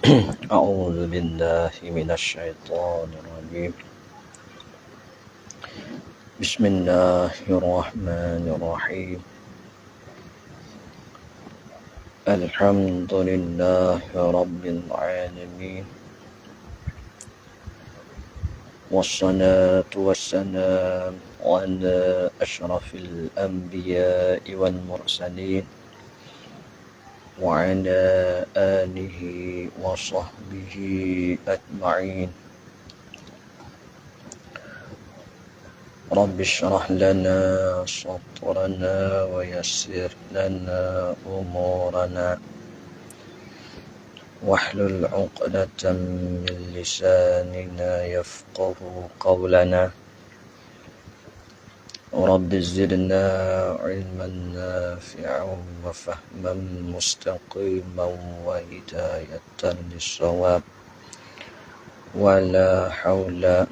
أعوذ بالله من الشيطان الرجيم. بسم الله الرحمن الرحيم. الحمد لله رب العالمين، والصلاة والسلام على أشرف الأنبياء والمرسلين وعلى آله وصحبه أجمعين. رب اشرح لنا صدرنا ويسر لنا أمورنا واحلل عقدة من لساننا يفقه قولنا. رب زدنا علما نافعا وفهما مستقيما وهداية للصواب، ولا حول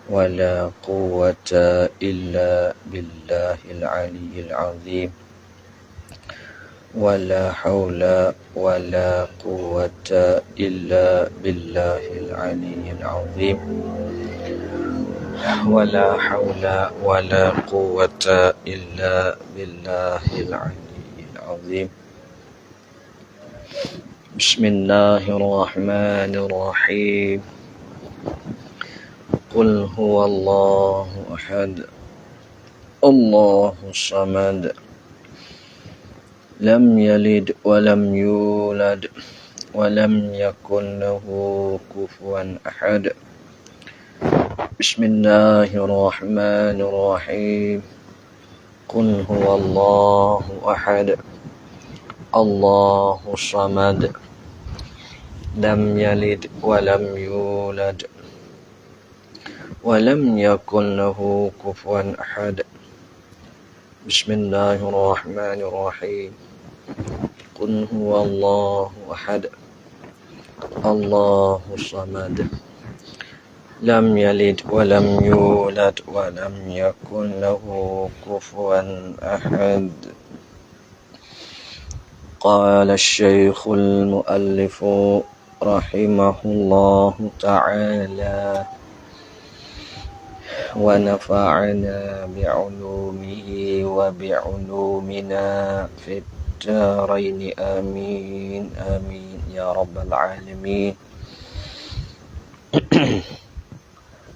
ولا قوة إلا بالله العلي العظيم. ولا حول ولا قوة إلا بالله العلي العظيم. ولا حول ولا قوة إلا بالله العلي العظيم. بسم الله الرحمن الرحيم. قل هو الله أحد الله الصمد لم يلد ولم يولد ولم يكن له كفوا أحد. بسم الله الرحمن الرحيم. قل هو الله أحد الله الصمد لم يلد ولم يولد ولم يكن له كفوا أحد. بسم الله الرحمن الرحيم. قل هو الله أحد الله الصمد لم يلد ولم يولد ولم يكن له كفوا أحد. قال الشيخ المؤلف رحمه الله تعالى ونفعنا بعلومه وبعلومنا في الدارين آمين آمين يا رب العالمين.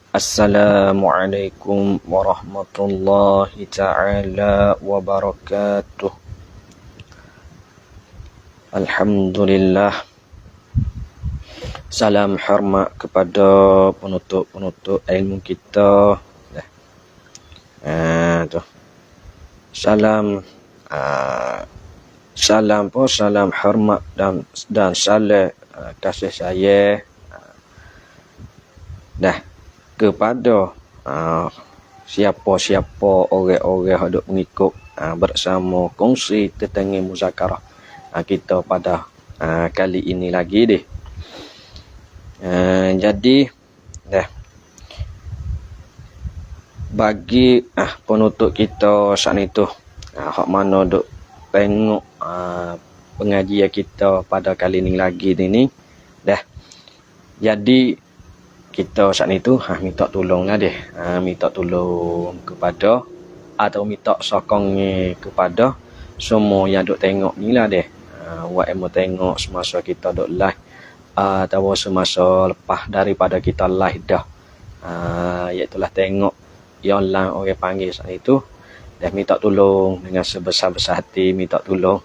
Assalamualaikum warahmatullahi ta'ala wabarakatuh. Alhamdulillah. Salam hormat kepada penutup-penutup ilmu kita. Tu. Salam salam hormat dan salam kasih sayang kepada siapa-siapa orang-orang yang duk mengikut bersama kongsi tentang muzakarah kita pada kali ini lagi deh. Jadi bagi penutup kita saat itu hak mana duk tengok pengajian kita pada kali ini lagi ni jadi kita saat itu minta tolonglah deh, minta tolong kepada atau minta sokongnya kepada semua yang duk tengok ni lah deh. Buat emo tengok semasa kita duk live atau semasa lepas daripada kita live dah. Iaitulah tengok yang online orang panggil saat itu dah minta tolong dengan sebesar-besar hati, minta tolong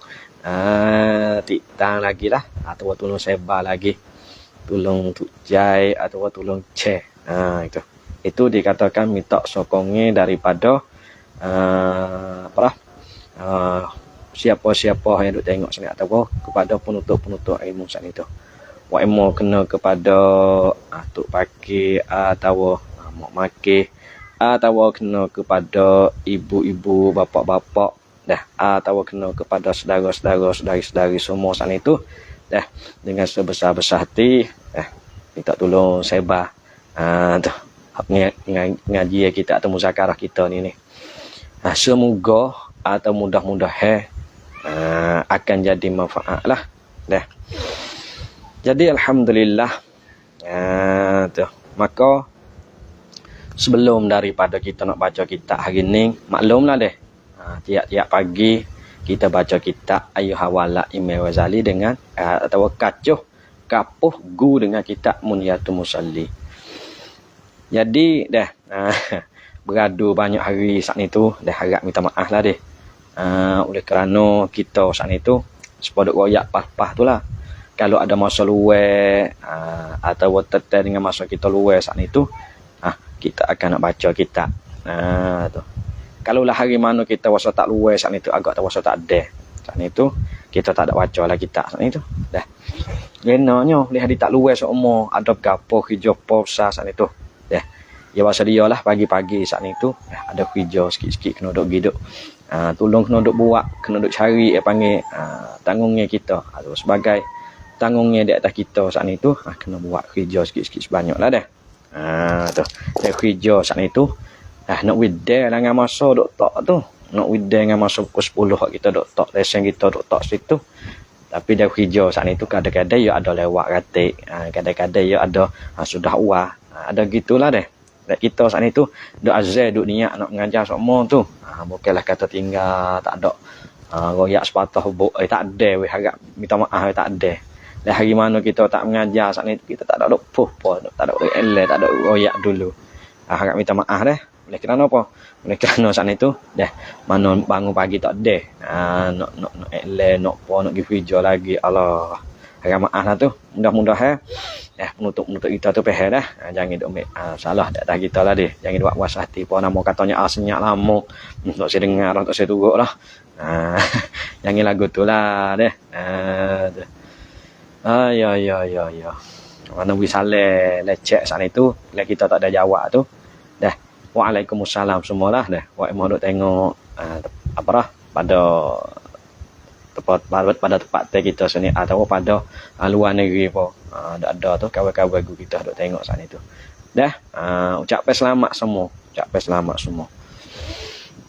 tiktang lagi lah atau tolong sebar lagi, tolong jai atau tolong share. Itu dikatakan minta sokongnya daripada siapa-siapa yang duk tengok sini atau kepada penutup-penutup ilmu saat itu. Wak ilmu kena kepada tok pakir atau mak makir atau kena kepada ibu-ibu, bapak-bapak atau kena kepada saudara-saudara, saudari-saudari semua saat itu dengan sebesar-besar hati minta tolong sebar ngaji kita atau muzakarah kita ni. Semoga atau mudah-mudahan akan jadi manfaat lah. Jadi alhamdulillah tu. Maka sebelum daripada kita nak baca kitab hari ni, maklumlah deh. Tiap-tiap pagi kita baca kitab Ayyuhawala Imam Ghazali dengan atau kapuh gu dengan kitab Munyatul Musalli. Jadi dah beradu banyak hari saat ni tu, dah harap minta maaf lah deh. Oleh kerana kita saat ni tu sepatut royak pas-pas tu lah. Kalau ada masa luar atau tertai dengan masa kita luar saat ni tu, kita akan nak baca kitab. Tu. Kalau lah hari mana kita wasa tak luar saat ni tu, agak tak wasa tak ada. Saat ni tu kita tak ada baca lah kitab saat ni tu. Dah. Genanya boleh hari tak luar semua, ada gapo hijau puasa saat ni tu. Dah. Ya bahasa dia lah pagi-pagi saat ni tu, ada hijau sikit-sikit kena duk giduk. Tolong kena duk buat, kena duk cari panggil tanggungnya kita atau sebagai tanggungnya di atas kita saat ni tu, kena buat hijau sikit-sikit sebanyaklah dah. Tu. Saya hijau saat ni tu nak widai dengan masa duk tak tu. Nak widai dengan masa pukul 10 kita duk tak lesen kita duk tak situ. Tapi dah hijau saat ni tu kadang-kadang ya ada lewat ratik, kadang-kadang ya ada sudah uah. Ada gitulah deh. Dan kita saat ni tu duk azal duk niat nak mengajar semua tu. Bukanlah kata tinggal tak ada royak sepatah tak ada we harap minta maaf tak ada. Dan hari mana kita tak mengajar saat ni kita tak ada duk puh pun, tak ada tak ada royak dulu. Harap minta maaf deh. Oleh kerana apa? Oleh kerana saat ni tu dah mana bangun pagi tak ada. Nak eleh nak pergi hijau lagi. Allah. Harap maaf lah tu. Mudah-mudahan penutup kita tu peheh dah. Jangan duk salah dak tak kita lah deh. Jangan buat was hati apa nama katanya senyap lama. Tak saya dengar, tak saya turut lah. Jangan lagu tu lah deh. Ya. Mana wisale lecek saat itu, bila kita tak ada jawab tu. Dah. Waalaikumsalam semualah dah. Wak mau duk tengok apa dah pada tempat kita sini atau pada luar negeri apa. Ada tu kawan-kawan kita duk tengok saat itu. Dah. Ucapkan selamat semua.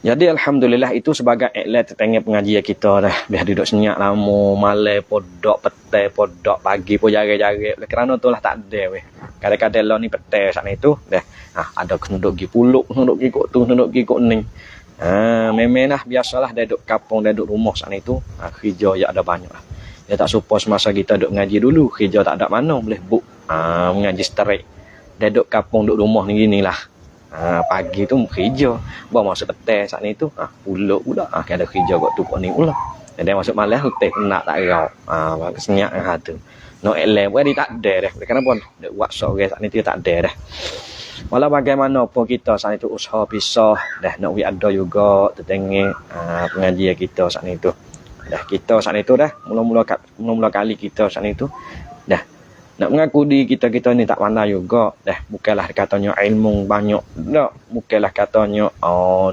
Jadi alhamdulillah itu sebagai iklan tengah pengajian kita dah. Biar duduk senyap lama, malam podok, petai podok, pagi pun jari-jari. Kerana tu lah tak ada weh. Kadang-kadang lah ni petai saat itu dah. Ada kena duduk pergi puluk, kena duduk pergi kok tu, kena duduk pergi kok ni. Memang lah biasalah dah duduk kampung, dah duduk rumah saat itu. Hijau ya ada banyak lah. Dia tak suppose masa kita duduk mengaji dulu, hijau tak ada mana boleh book mengaji straight. Dah duduk kampung, duduk rumah ni gini lah. Pagi tu hijau, bawa masuk petai saat ni tu puluk pula. Ada hijau kat tu kok ni pula. Dan masuk malam letih nak tak rau. Senyap dengan tu. No elem pun dia tak ada dah. Kenapa? Dia buat sore saat ni tu tak ada dah. Walau bagaimanapun kita saat itu usaha pisah dah nak ada juga tertengok pengajian kita saat itu. Dah kita saat itu dah mula-mula kali kita saat itu dah nak mengaku di kita ni tak pandai juga dah. Bukanlah katanya ilmu banyak dak, bukanlah katanya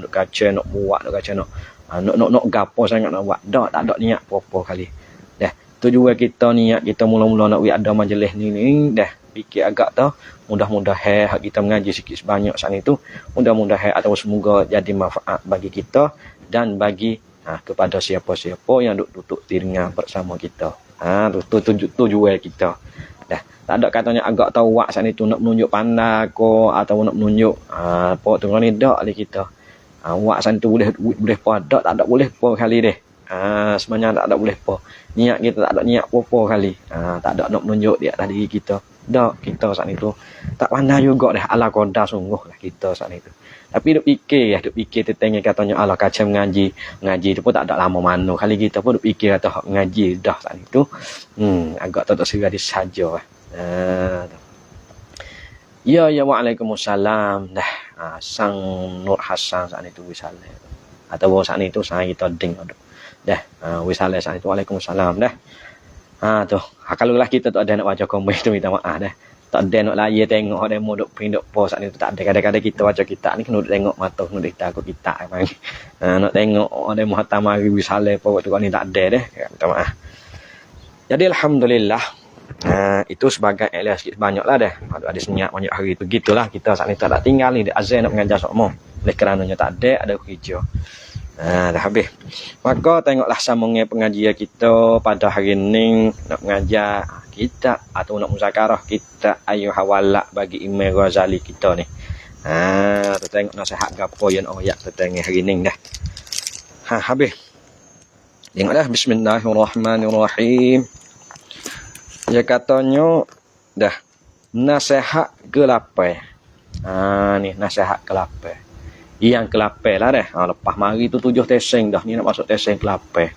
duk kaca nak buat, duk kaca nak gapo sangat nak buat dak, tak ada niat apa-apa kali dah. Tujuan kita niat kita mula-mula nak ada majlis ni dah fikir agak tu mudah-mudahan hak kita mengaji sikit sebanyak saat itu, mudah-mudahan atau semoga jadi manfaat bagi kita dan bagi kepada siapa-siapa yang duk tutup telinga bersama kita. Tujuan kita dah. Tak ada katanya agak tahu wak saat itu nak menunjuk pandai ko atau nak menunjuk apa tu ni dak li kita. Wak saat itu boleh pada tak ada boleh apa kali deh. Sebenarnya tak ada boleh apa. Niat kita tak ada niat apa kali. Tak ada nak menunjuk di atas diri kita. Dak kita saat itu tak pandai juga dah, ala qadar sungguh lah kita saat itu. Tapi duk fikir tetengah katanya ala kaca mengaji tu pun tak ada lama mana kali kita pun duk fikir kata hak mengaji dah saat itu. Agak tak seradi saja lah. Ya waalaikumsalam dah. Sang Nur Hasan saat itu wisale. Atau saat itu saya kita ding dah. Wisale saat itu waalaikumsalam dah. Tu. Kalau lah kita tak ada nak baca komen tu minta maaf dah. Tak ada nak layar tengok demo duk print duk post saat itu tak ada. Kadang-kadang kita baca kitab ni kena tengok mata, kena takut kitab bang. Nak tengok demo hatam hari wisale apa waktu ni tak ada dah. Minta maaf. Jadi alhamdulillah itu sebagai iklan sikit banyaklah dah. Ada senyap banyak hari begitulah kita saat ni tak tinggal ni azan nak mengajar semua. Oleh kerananya tak ada hijau. Dah habis. Maka tengoklah sambungnya pengajian kita pada hari ni nak mengajar kita atau nak muzakarah kita ayu hawala bagi Imam Ghazali kita ni. Tu tengok nasihat gapo yang ayat petang hari ni dah. Habis. Tengoklah bismillahirrahmanirrahim. Dia katanya dah nasihat ke-8. Ni nasihat ke-8. Yang ke-8 lah dah. Lepas mari tu 7 teseng dah. Ni nak masuk teseng ke-8.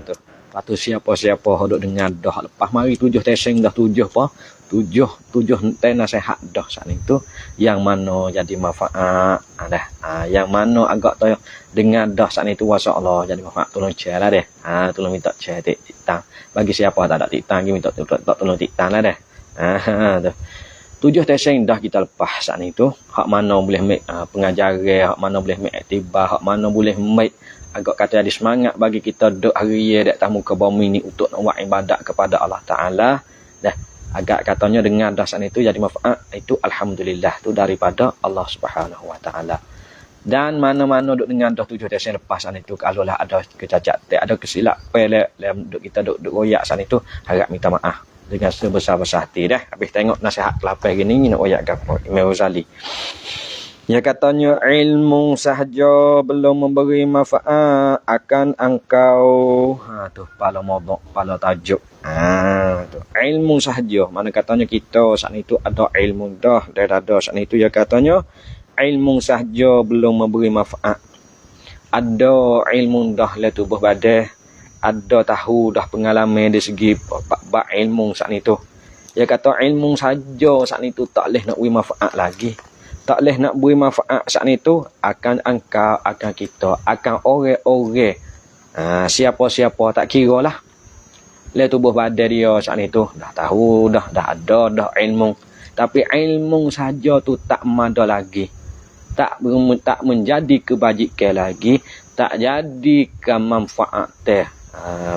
Tu. Lepas tu siapa-siapa duduk dengar dah. Lepas mari 7 teseng dah. 7 apa? 7 nasihat dah saat itu. Yang mana jadi manfaat. Yang mana agak tu dengar dah saat itu. Masya Allah. Jadi manfaat tolong share lah deh. Tolong minta share tiktang. Bagi siapa tak ada tiktang. Minta tolong tiktang lah deh. Tu. 7 teseng dah kita lepas saat itu. Hak mana boleh make pengajaran, hak mana boleh make aktibar, hak mana boleh make agak kata jadi semangat bagi kita duduk hari ya dak tamu ke bumi ni untuk nak buat ibadat kepada Allah Taala. Dah agak katanya dengar dah saat itu jadi manfaat itu alhamdulillah tu daripada Allah Subhanahu Wa Taala. Dan mana-mana duk dengar dah 7 teseng lepas saat itu kalau lah ada kecacat, ada kesilap dalam duk kita duk royak saat itu harap minta maaf dengan sebesar-besar hati dah. Habis tengok nasihat ke-8 gini nak ayat gapo Imam Ghazali. Ya katanya ilmu sahaja belum memberi manfaat akan engkau. Tu pala modok, pala tajuk. Tu ilmu sahaja. Mana katanya kita saat itu ada ilmu dah, dah ada saat itu ya katanya ilmu sahaja belum memberi manfaat. Ada ilmu dah le tubuh badan. Ada tahu dah pengalaman dari segi bab ilmu saat itu. Dia kata ilmu saja saat itu tak boleh nak beri manfaat lagi. Tak boleh nak beri manfaat saat itu akan engkau, akan kita, akan orang-orang. Siapa-siapa tak kira lah. Lihat tubuh badan dia saat itu. Dah tahu, dah ada, dah ilmu. Tapi ilmu saja tu tak ada lagi. Tak menjadi kebajikan lagi. Tak jadi kemanfaat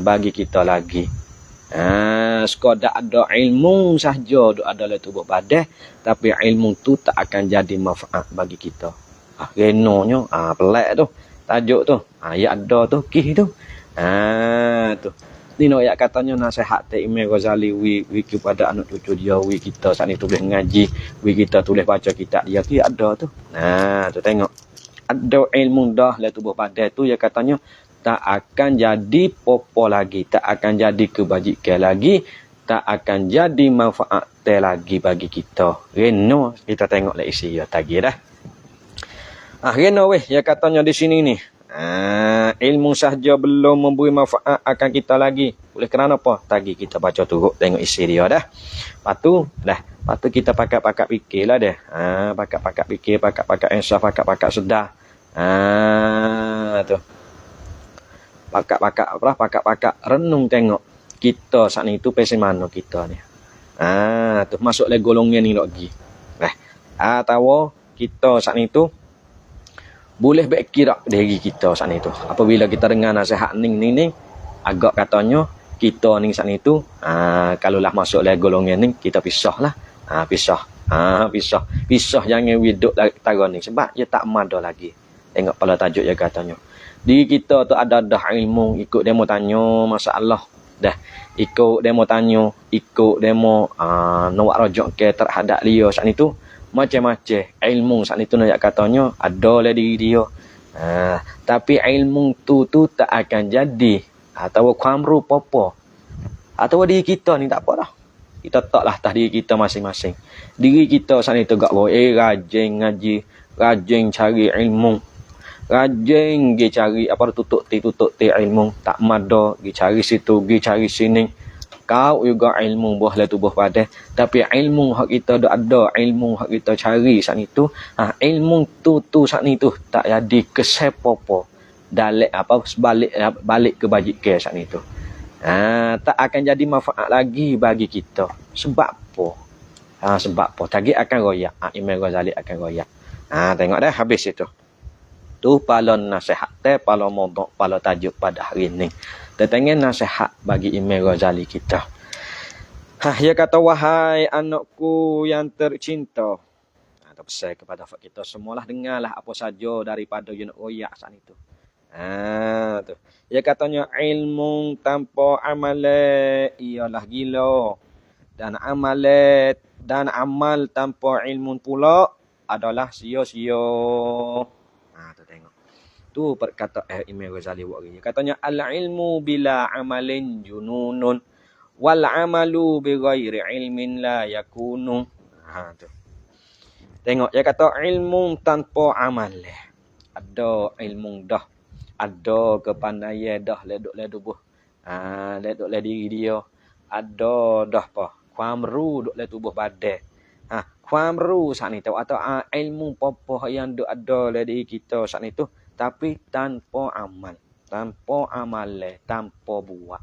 bagi kita lagi. Sekadar ada ilmu sahaja duk ada dalam tubuh badan, tapi ilmu tu tak akan jadi manfaat bagi kita. Renonyo pelik tu tajuk tu. Ya ada tu kih tu. Tu ni nak ayat katanya nasihat Imam Ghazali wi kepada anak cucu dia, wi kita saat ni tulis ngaji, wi kita tulis baca kitab dia ki ada tu. Tu tengok ada ilmu dah dalam tubuh badan tu ya katanya tak akan jadi popo lagi, tak akan jadi kebajikan lagi, tak akan jadi manfaat lagi bagi kita. Reno kita tengoklah isi dia tadi dah. Reno weh ya katanya di sini ni. Ilmu sahaja belum memberi manfaat akan kita lagi. Oleh kerana apa? Tadi kita baca turut tengok isi dia dah. Patu kita pakat-pakat fikirlah dah. Pakat-pakat fikir, pakat-pakat insaf, pakat-pakat sedar. Tu. Pakat-pakat renung tengok kita saat ni tu pesen mana kita ni. Tu masuk le golongan ni lagi. Tahu kita saat ni tu boleh baik kira diri kita saat ni tu. Apabila kita dengar nasihat ni agak katanya kita ni saat ni tu kalau lah masuk le golongan ni kita pisahlah. Pisah jangan hidup tara ni sebab dia tak ada lagi. Tengok pada tajuk dia katanya. Diri kita tu ada dah ilmu, ikut demo tanya masalah. Dah ikut demo tanya, ikut demo nak rojok ke terhadap dia saat ni tu macam-macam ilmu saat ni tu nak katanya ada lah diri dia. Tapi ilmu tu tak akan jadi atau kamru apa atau diri kita ni tak apa dah. Kita taklah atas diri kita masing-masing. Diri kita saat ni tu gak boleh rajin ngaji, rajin cari ilmu. Rajin pergi cari apa tutup ti ilmu tak mada pergi cari situ pergi cari sini kau juga ilmu buah la tubuh badan tapi ilmu hak kita ada ilmu hak kita cari saat itu ilmu tu saat itu tak jadi kesepopo dalek apa balik kebajikan saat itu tak akan jadi manfaat lagi bagi kita sebab apa sebab apa tadi akan royak Imam Ghazali akan royak tengok dah habis itu. Tu pala nasihat pala modok pala tajuk pada hari ni. Tetangin nasihat bagi Imam Ghazali kita. Dia kata wahai anakku yang tercinta. Atau pesan kepada kita semualah dengarlah apa saja daripada yang nak royak saat itu. Tu. Dia katanya ilmu tanpa amale ialah gila. Dan amal tanpa ilmu pula adalah sia-sia. Tu tengok. Tu perkata Imam Ghazali buat dia. Katanya al-ilmu bila amalin jununun wal amalu bi ghairi ilmin la yakunu. Tu. Tengok dia kata ilmu tanpa amal. Ada ilmu dah. Ada kepandaian dah leduk le tubuh. Leduk le diri dia. Ada dah apa?ความรู้duk le tubuh badan. ความรู้saat ni tu atau ilmu apa yang duk ada le diri kita saat ni tu tapi tanpa amal. Tanpa amal tanpa buat.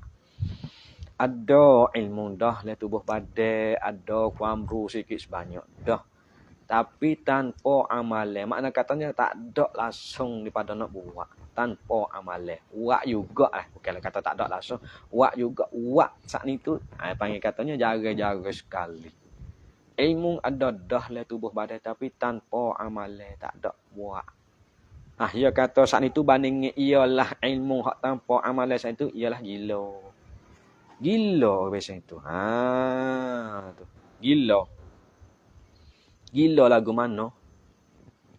Ada ilmu dah le tubuh badan, ada ความรู้ sikit sebanyak dah. Tapi tanpa amal. Makna katanya tak ada langsung daripada nak buat. Tanpa amal. Buat juga bukanlah kata tak ada langsung. Buat juga. Buat saat ni tu. Panggil katanya jaga-jaga sekali. Ilmu ada dah le tubuh badan. Tapi tanpa amal. Tak ada buat. Ia kata saat ni tu banding ialah ilmu hak tanpa amal saat itu ialah gila. Gila biasa itu. Tu. Gila. Gila lagu mana?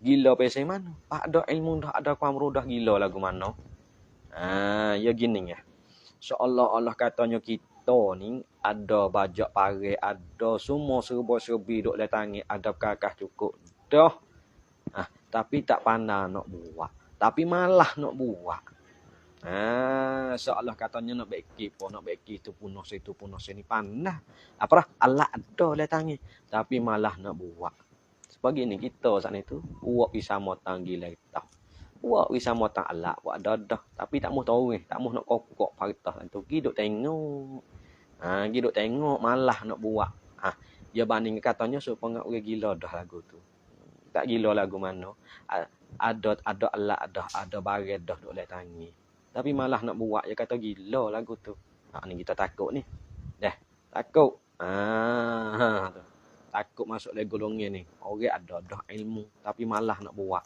Gila biasa mana? Tak ada ilmu dah, adaความรู้ dah gila lagu mana? Ya gini ya. Seolah-olah katanya kita ni ada bajak pare, ada semua serba-serbi duk le tangi, ada kakah cukup dah. Tapi tak pandai nak buat. Tapi malah nak buat. Seolah katanya nak beki pun, nak beki tu punuh situ punuh sini pandai. Apa Allah ada le tangi, tapi malah nak buat. Begini kita saat itu buat bisa motang gila kita. Buat bisa motang Allah buat dadah tapi tak mau tahu tak mau nak kokok partah tu giduk tengok. Giduk tengok malah nak buat. Dia banding katanya supaya orang gila dah lagu tu. Tak gila lagu mana? Ada Allah ada baret dah duk le tangi. Tapi malah nak buat dia kata gila lagu tu. Ni kita takut ni. Takut. Tu. Takut masuk le golongan ni. Orang ada dah ilmu tapi malah nak buat.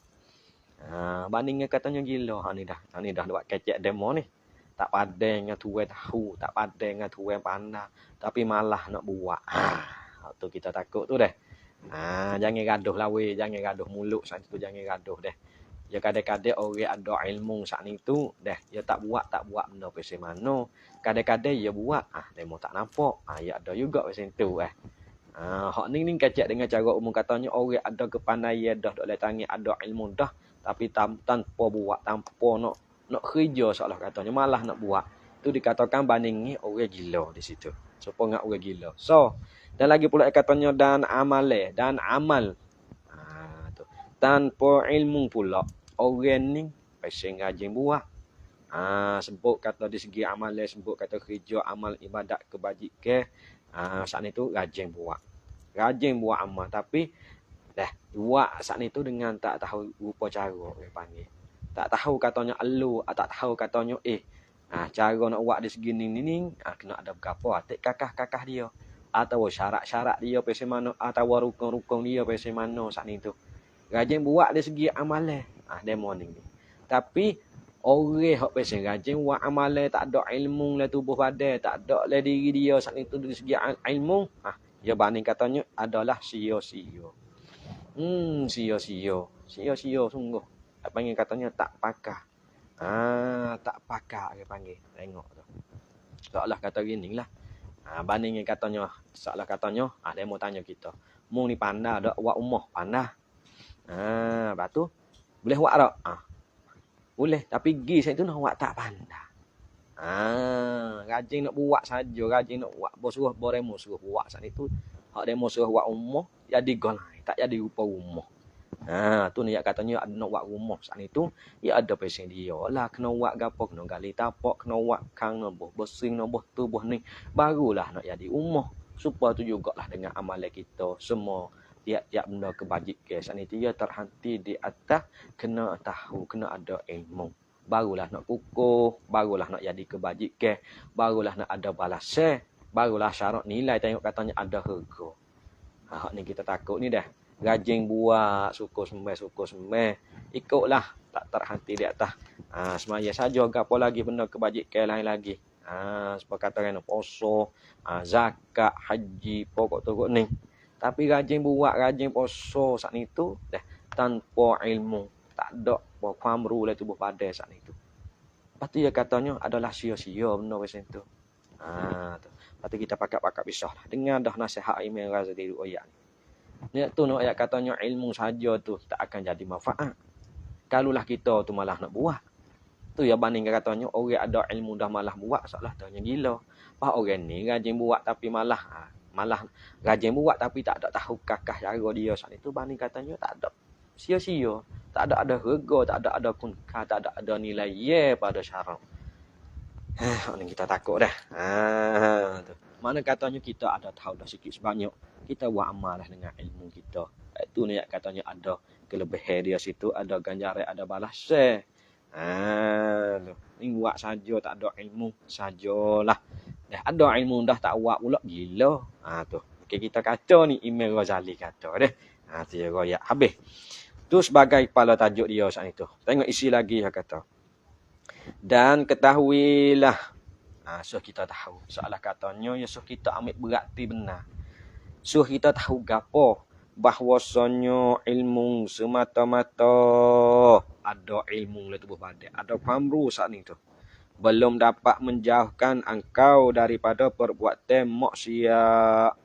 Bandingnya katanya gila. Ni dah buat kecek demo ni. Tak pandai dengan tuan tahu, tak pandai dengan tuan pandai, tapi malah nak buat. Tu kita takut tu deh. Jangan gaduh lah weh, jangan gaduh mulut saat itu, jangan gaduh deh. Ya kadang-kadang orang ada ilmu saat itu deh, dia tak buat benda pasal mana. Kadang-kadang dia buat, demo tak nampak. Ya ada juga pasal itu hak ni kecek dengan cara umum katanya orang ada kepandaian dah dok le tangi ada ilmu dah tapi tanpa buat tanpa nak kerja seolah katanya malah nak buat tu dikatakan bandingi orang gila di situ supaya orang gila. So dan lagi pula katanya dan amal tu tanpa ilmu pula orang ni pasal rajin buat. Sebut kata di segi amal sebut kata kerja amal ibadat kebajikan. Saat itu rajin buat amal tapi buat saat itu dengan tak tahu rupa cara orang panggil. Tak tahu katanya tak tahu katanya cara nak buat di segi ni kena ada berapa atik kakah dia atau syarat-syarat dia pasal mana atau rukun-rukun dia pasal mana saat itu. Rajin buat di segi amal demo ni. Tapi orang hak pasal rajin buat amal tak ada ilmu le tubuh badan, tak ada le diri dia saat itu dari segi ilmu, dia banding katanya adalah sia-sia. Sia-sia sungguh. Panggil katanya tak pakar. Tak pakar dia panggil. Tengok tu. Seolah kata ginilah. Bandingnya katanya, seolah katanya, dia mau tanya kita. Mu ni pandai dak buat umah pandai. Batu boleh buat dak? Boleh, tapi gi saya tu nak buat tak pandai. Rajin nak buat saja, rajin nak buat. Suruh boremo suruh buat saat itu. Hak demo suruh buat rumah, jadi golai, tak jadi rupa rumah. Tu ni katanya nak buat rumah saat itu, ya ada pasal dia lah kena buat gapo, kena gali tapak, kena buat kang noboh, bersing noboh tubuh ni, barulah nak jadi rumah. Supaya tu jugalah dengan amalan kita semua tiap-tiap benda kebajikan saat itu dia terhenti di atas kena tahu, kena ada ilmu. Barulah nak kukuh, barulah nak jadi kebajikan, barulah nak ada balasan, barulah syarat nilai tengok katanya ada harga. Hak ni kita takut ni dah. Rajin buat, syukur sembah. Ikutlah, tak terhenti di atas. Semaya saja, gapo lagi benda kebajikan lain lagi. Seperti kata kan, poso, zakat, haji, pokok-pokok ni. Tapi rajin buat, rajin poso saat itu, tanpa ilmu. Tak adaความรู้lah tubuh pada saat itu. Lepas tu dia katanya adalah sia-sia benda macam tu. Tu. Lepas tu kita pakat-pakat pisah lah. Dengar dah nasihat Imam Ghazali ayat ni. Ni tu nak ayat katanya ilmu saja tu tak akan jadi manfaat. Kalulah kita tu malah nak buat. Tu ya banding katanya orang ada ilmu dah malah buat seolah tanya gila. Pak orang ni rajin buat tapi malah rajin buat tapi tak ada tahu kakah cara dia saat itu banding katanya tak ada. Sia-sia. Tak ada harga, tak ada kunka, tak ada nilai pada syarak. Ni kita takut dah. Tu. Mana katanya kita ada tahu dah sikit sebanyak. Kita buat amal lah dengan ilmu kita. Itu ni katanya ada kelebihan dia situ, ada ganjaran, ada balasan. Ni buat saja tak ada ilmu, sajalah. Dah ada ilmu dah tak buat pula gila. Tu. Okay, kita kata ni Imam Ghazali kata dah. Tu ya royak habis. Tu sebagai kepala tajuk dia saat itu. Tengok isi lagi dia kata. Dan ketahuilah. So kita tahu. Soalah katanya, ya so kita ambil berarti benar. So kita tahu gapo bahwasanya ilmu semata-mata ada ilmu le tubuh badan. Ada pamru saat itu. Belum dapat menjauhkan engkau daripada perbuatan maksiat.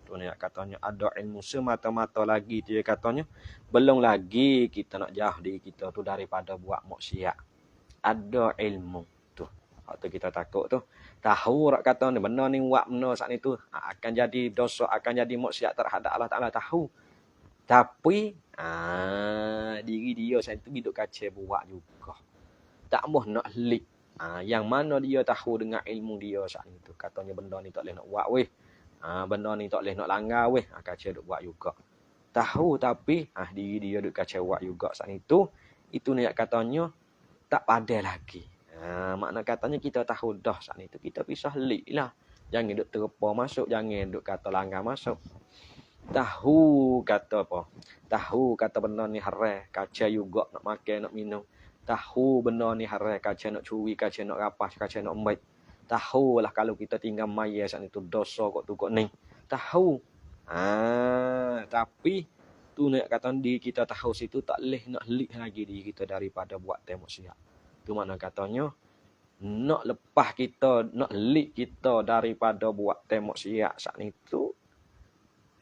Tu ni katanya ada ilmu semata-mata lagi dia katanya. Belum lagi kita nak jauh diri kita tu daripada buat maksiat. Ada ilmu tu. Waktu kita takut tu. Tahu orang kata ni benda ni buat benda saat itu akan jadi dosa, akan jadi maksiat terhadap Allah Ta'ala tahu. Tapi diri dia saat itu hidup kacau buat juga. Tak mahu nak lik. Yang mana dia tahu dengan ilmu dia saat itu. Katanya benda ni tak boleh nak buat weh. Benda ni tak boleh nak langgar weh. Kacau duk buat juga. Tahu tapi diri dia duk kacau buat juga saat itu. Itu ni katanya tak pandai lagi. Makna katanya kita tahu dah saat itu. Kita pisah lik lah. Jangan duk terpa masuk. Jangan duk kata langgar masuk. Tahu kata apa? Tahu kata benda ni haram. Kacau juga nak makan, nak minum. Tahu benda ni haram. Kacau nak curi, kacau nak rapas, kacau nak ambil. Tahu lah kalau kita tinggal maya saat itu. Dosa kok tu kok ni. Tahu. Tapi tu nak kata diri kita tahu situ tak boleh nak lik lagi diri kita daripada buat tembok siap. Tu makna katanya nak lepas kita, nak lik kita daripada buat tembok siap saat itu.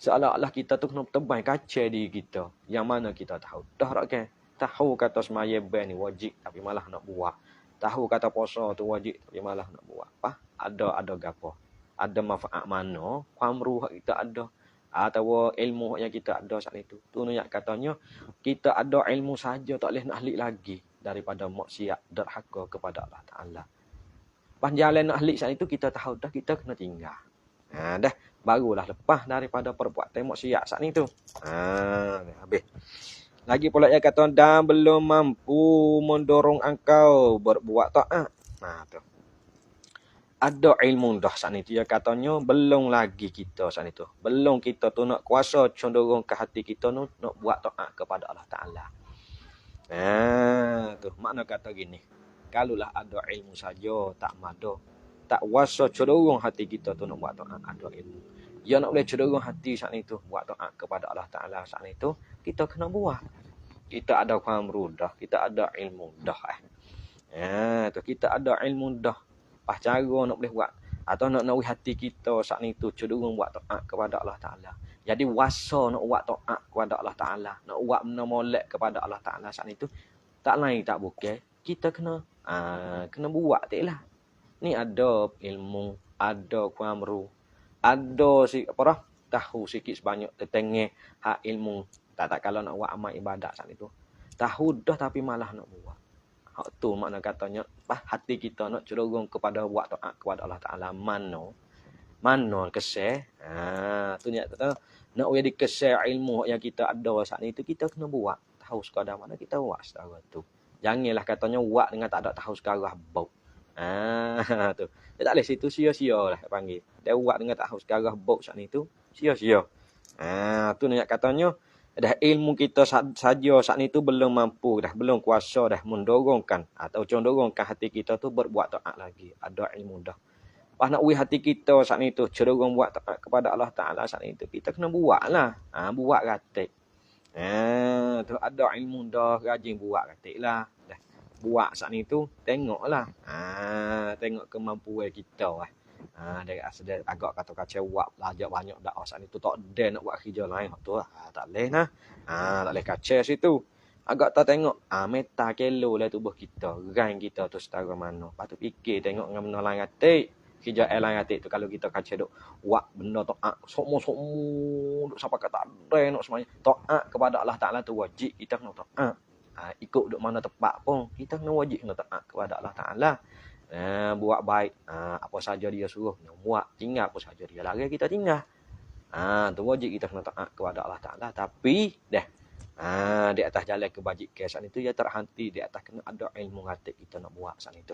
Seolah-olah kita tu kena tebal kaca diri kita. Yang mana kita tahu. Dah tak kan? Tahu kata semaya ben ni wajib tapi malah nak buat. Tahu kata puasa tu wajib tapi malah nak buat. Ada gapo? Ada manfaat mana? Pamru kita ada. Atau ilmu yang kita ada saat itu. Tu nak katanya kita ada ilmu saja tak boleh nak ahli lagi daripada maksiat derhaka kepada Allah Taala. Panjalan nak ahli saat itu kita tahu dah kita kena tinggal. Dah barulah lepas daripada perbuatan maksiat saat itu. Habis. Lagi pula dia kata dan belum mampu mendorong engkau berbuat taat. Tu. Ada ilmu dah saat itu. Dia katanya belum lagi kita saat itu. Belum kita tu nak kuasa condorong ke hati kita tu nak buat taat kepada Allah Ta'ala. Tu makna kata gini. Kalulah ada ilmu saja tak mada. Tak kuasa condorong hati kita tu nak buat taat. Ada ilmu. Ya nak boleh condorong hati saat itu. Buat taat kepada Allah Ta'ala saat itu. Kita kena buat. Kita ada pamru dah. Kita ada ilmu dah. Tu kita ada ilmu dah. Pas cara nak boleh buat atau nak hati kita saat itu cenderung buat taat kepada Allah Taala. Jadi wasa nak buat taat kepada Allah Taala, nak buat benda molek kepada Allah Taala saat itu tak lain tak bukan kita kena buat taklah. Ni ada ilmu, ada kuamru, ada tahu sikit sebanyak tentang hak ilmu. Tak kalau nak buat amal ibadat saat itu. Tahu dah tapi malah nak buat. Hak tu makna katanya hati kita nak cenderung kepada buat taat kepada Allah Taala mana kesal. Tu ni kata nak we dikesal ilmu yang kita ada saat ni tu kita kena buat. Tahu sekadar mana kita buat setara tu. Janganlah katanya buat dengan tak ada tahu sekadar bau. Tu. Dia tak boleh situ sia-sia lah panggil. Dia buat dengan tak tahu sekadar bau saat ni tu sia-sia. Tu ni katanya Dah ilmu kita saja saat ni tu belum mampu dah, belum kuasa dah mendorongkan atau condongkan hati kita tu berbuat taat lagi. Ada ilmu dah. Pas nak uih hati kita saat ni tu cenderung buat taat kepada Allah Taala saat ni tu kita kena buatlah. Buat ratik. Tu ada ilmu dah rajin buat ratik lah. Dah. Buat saat ni tu tengoklah. Tengok kemampuan kita lah. Dia rasa agak kata kacau buat belajar banyak dah saat ni tu tak ada nak buat kerja lain tu lah. Tak boleh nah. Tak boleh kacau situ. Agak tak tengok meta kilo lah tubuh kita, rank kita tu setara mana. Patut fikir tengok dengan benda lain ratik. Kerja lain ratik tu kalau kita kacau duk buat benda taat semua duk sampai kata ada nak semuanya. Taat kepada Allah Taala tu wajib kita kena taat. Ikut duk mana tepat pun kita kena wajib kena taat kepada Allah Taala. Buat baik apa saja dia suruh nak buat, tinggal apa saja dia larang kita tinggal. Tu wajib kita kena taat kepada Allah Taala. Tapi di atas jalan kebajikan saat itu dia terhenti di atas kena ada ilmu ratik kita nak buat saat itu.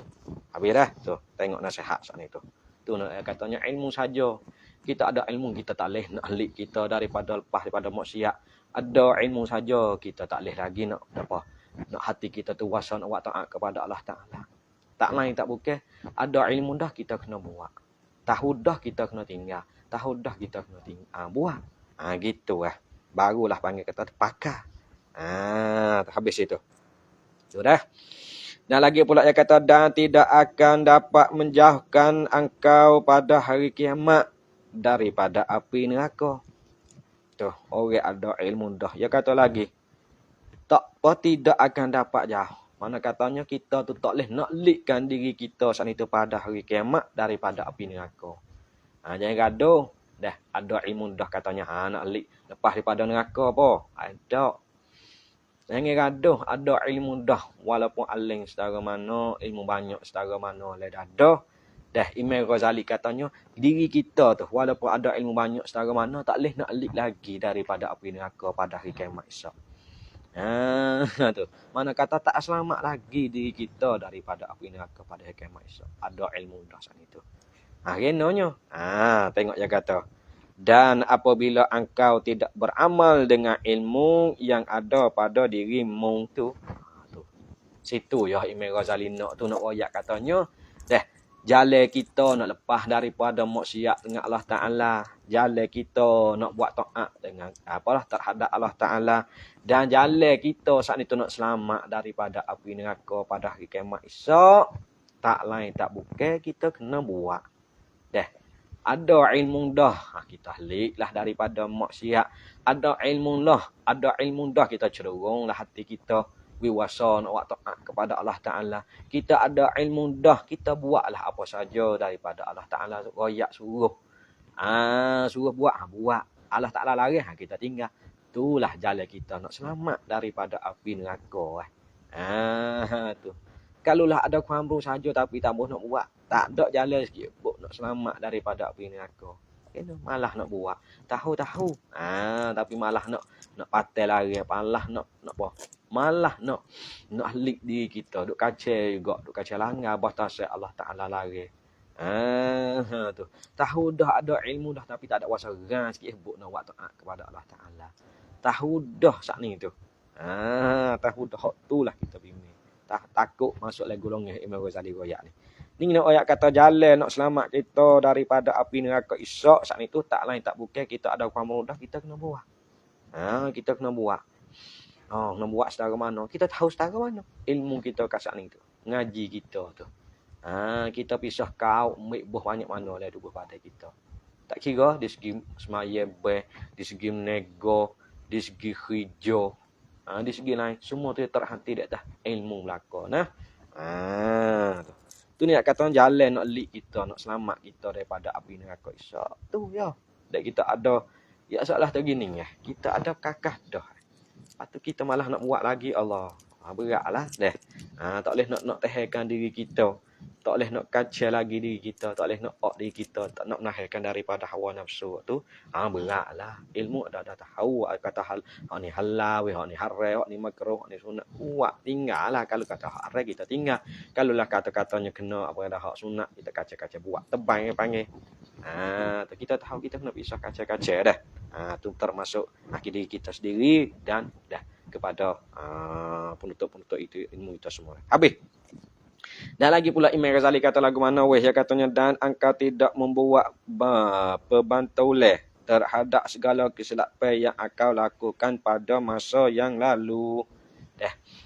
Habis dah tu tengok nasihat saat itu. Tu katanya ilmu saja. Kita ada ilmu kita tak leh nak alik kita daripada lepas daripada maksiat. Ada ilmu saja kita tak leh lagi nak apa? Nak hati kita tu wasa nak buat taat kepada Allah Taala. Tak lain tak bukan. Ada ilmu dah kita kena buat. Tahu dah kita kena tinggal. Tahu dah kita kena tinggal. Buat. Gitu lah. Barulah panggil kata pakar. Habis itu. Sudah. Dan lagi pula dia kata dan tidak akan dapat menjauhkan engkau pada hari kiamat daripada api neraka. Tuh, orang ada ilmu dah. Dia kata lagi. Tidak akan dapat jauh. Mana katanya kita tu tak boleh nak likkan diri kita saat itu pada hari kiamat daripada api neraka. Jangan gaduh. Dah ada ilmu dah katanya nak lik lepas daripada neraka apa? Ada. Jangan gaduh, ada ilmu dah walaupun aling setara mana, ilmu banyak setara mana le dah. Dah Imam Ghazali katanya diri kita tu walaupun ada ilmu banyak setara mana tak boleh nak lik lagi daripada api neraka pada hari kiamat esok. Tu. Mana kata tak selamat lagi diri kita daripada api neraka pada hari kiamat esok. Ada ilmu dah sana itu. Renanya. Tengok dia kata. Dan apabila engkau tidak beramal dengan ilmu yang ada pada dirimu tu. Situ ya Imam Ghazali nak tu nak royak katanya. Jalan kita nak lepas daripada maksiat dengan Allah Ta'ala. Jalan kita nak buat taat dengan terhadap Allah Ta'ala. Dan jalan kita saat itu nak selamat daripada api neraka pada hari kiamat esok. Tak lain tak bukan kita kena buat. Ada ilmu dah. Kita lik lah daripada maksiat. Ada ilmu dah kita cenderunglah hati kita. Wiwasa nak buat taat kepada Allah Ta'ala. Kita ada ilmu dah. Kita buatlah apa saja daripada Allah Ta'ala. Royak suruh. Suruh buat. Allah Ta'ala larang. Kita tinggal. Itulah jalan kita nak selamat daripada api neraka. Tu. Kalaulah ada kuambu saja tapi tak boleh nak buat. Tak ada jalan sikit pun nak selamat daripada api neraka. Malah nak buat. Tahu. Tapi malah nak patai lari. Malah nak lik diri kita. Duk kacau juga. Duk kacau langgar. Batas Allah Ta'ala lari. Tu. Tahu dah ada ilmu dah. Tapi tak ada wasa geran sikit pun nak buat taat kepada Allah Ta'ala. Tahu dah saat ni tu. Tahu dah. Itulah kita bimbing. Takut masuk lagi golongan Imam Ghazali royak ni. Ni nak royak kata jalan nak selamat kita daripada api neraka esok saat itu tak lain tak bukan kita ada kuam mudah kita kena buat. Kita kena buat. Nak buat setara mana? Kita tahu setara mana ilmu kita kat saat ni tu. Ngaji kita tu. Kita pisah kau ambil buah banyak mana lah tubuh badan kita. Tak kira di segi semayang di segi nego, di segi hijau. Di segi lain semua tu terhenti di atas ilmu belaka tu ni nak kata jalan nak lik kita nak selamat kita daripada api neraka esok tu ya dak kita ada ya soalah tu gini kita ada kakah dah patut kita malah nak buat lagi Allah beratlah tak boleh nak tahankan diri kita tak boleh nak kacau lagi diri kita tak boleh nak diri kita tak nak menahankan daripada hawa nafsu tu beratlah ilmu dah tahu kata hal ni halal ni haram ni makruh ni sunat buat tinggallah kalau kata haram kita tinggal kalau lah kata-katanya kena apa dah hak sunat kita kacau-kacau buat tebang panggil kita tahu kita kena pisah kacau-kacau dah Tu termasuk diri kita sendiri dan dah kepada penutup-penutup itu ilmu itu semua. Habis. Dan lagi pula Imam Ghazali kata lagu mana weh, dia katanya dan engkau tidak membuat pebantoleh terhadap segala kesilapan yang engkau lakukan pada masa yang lalu.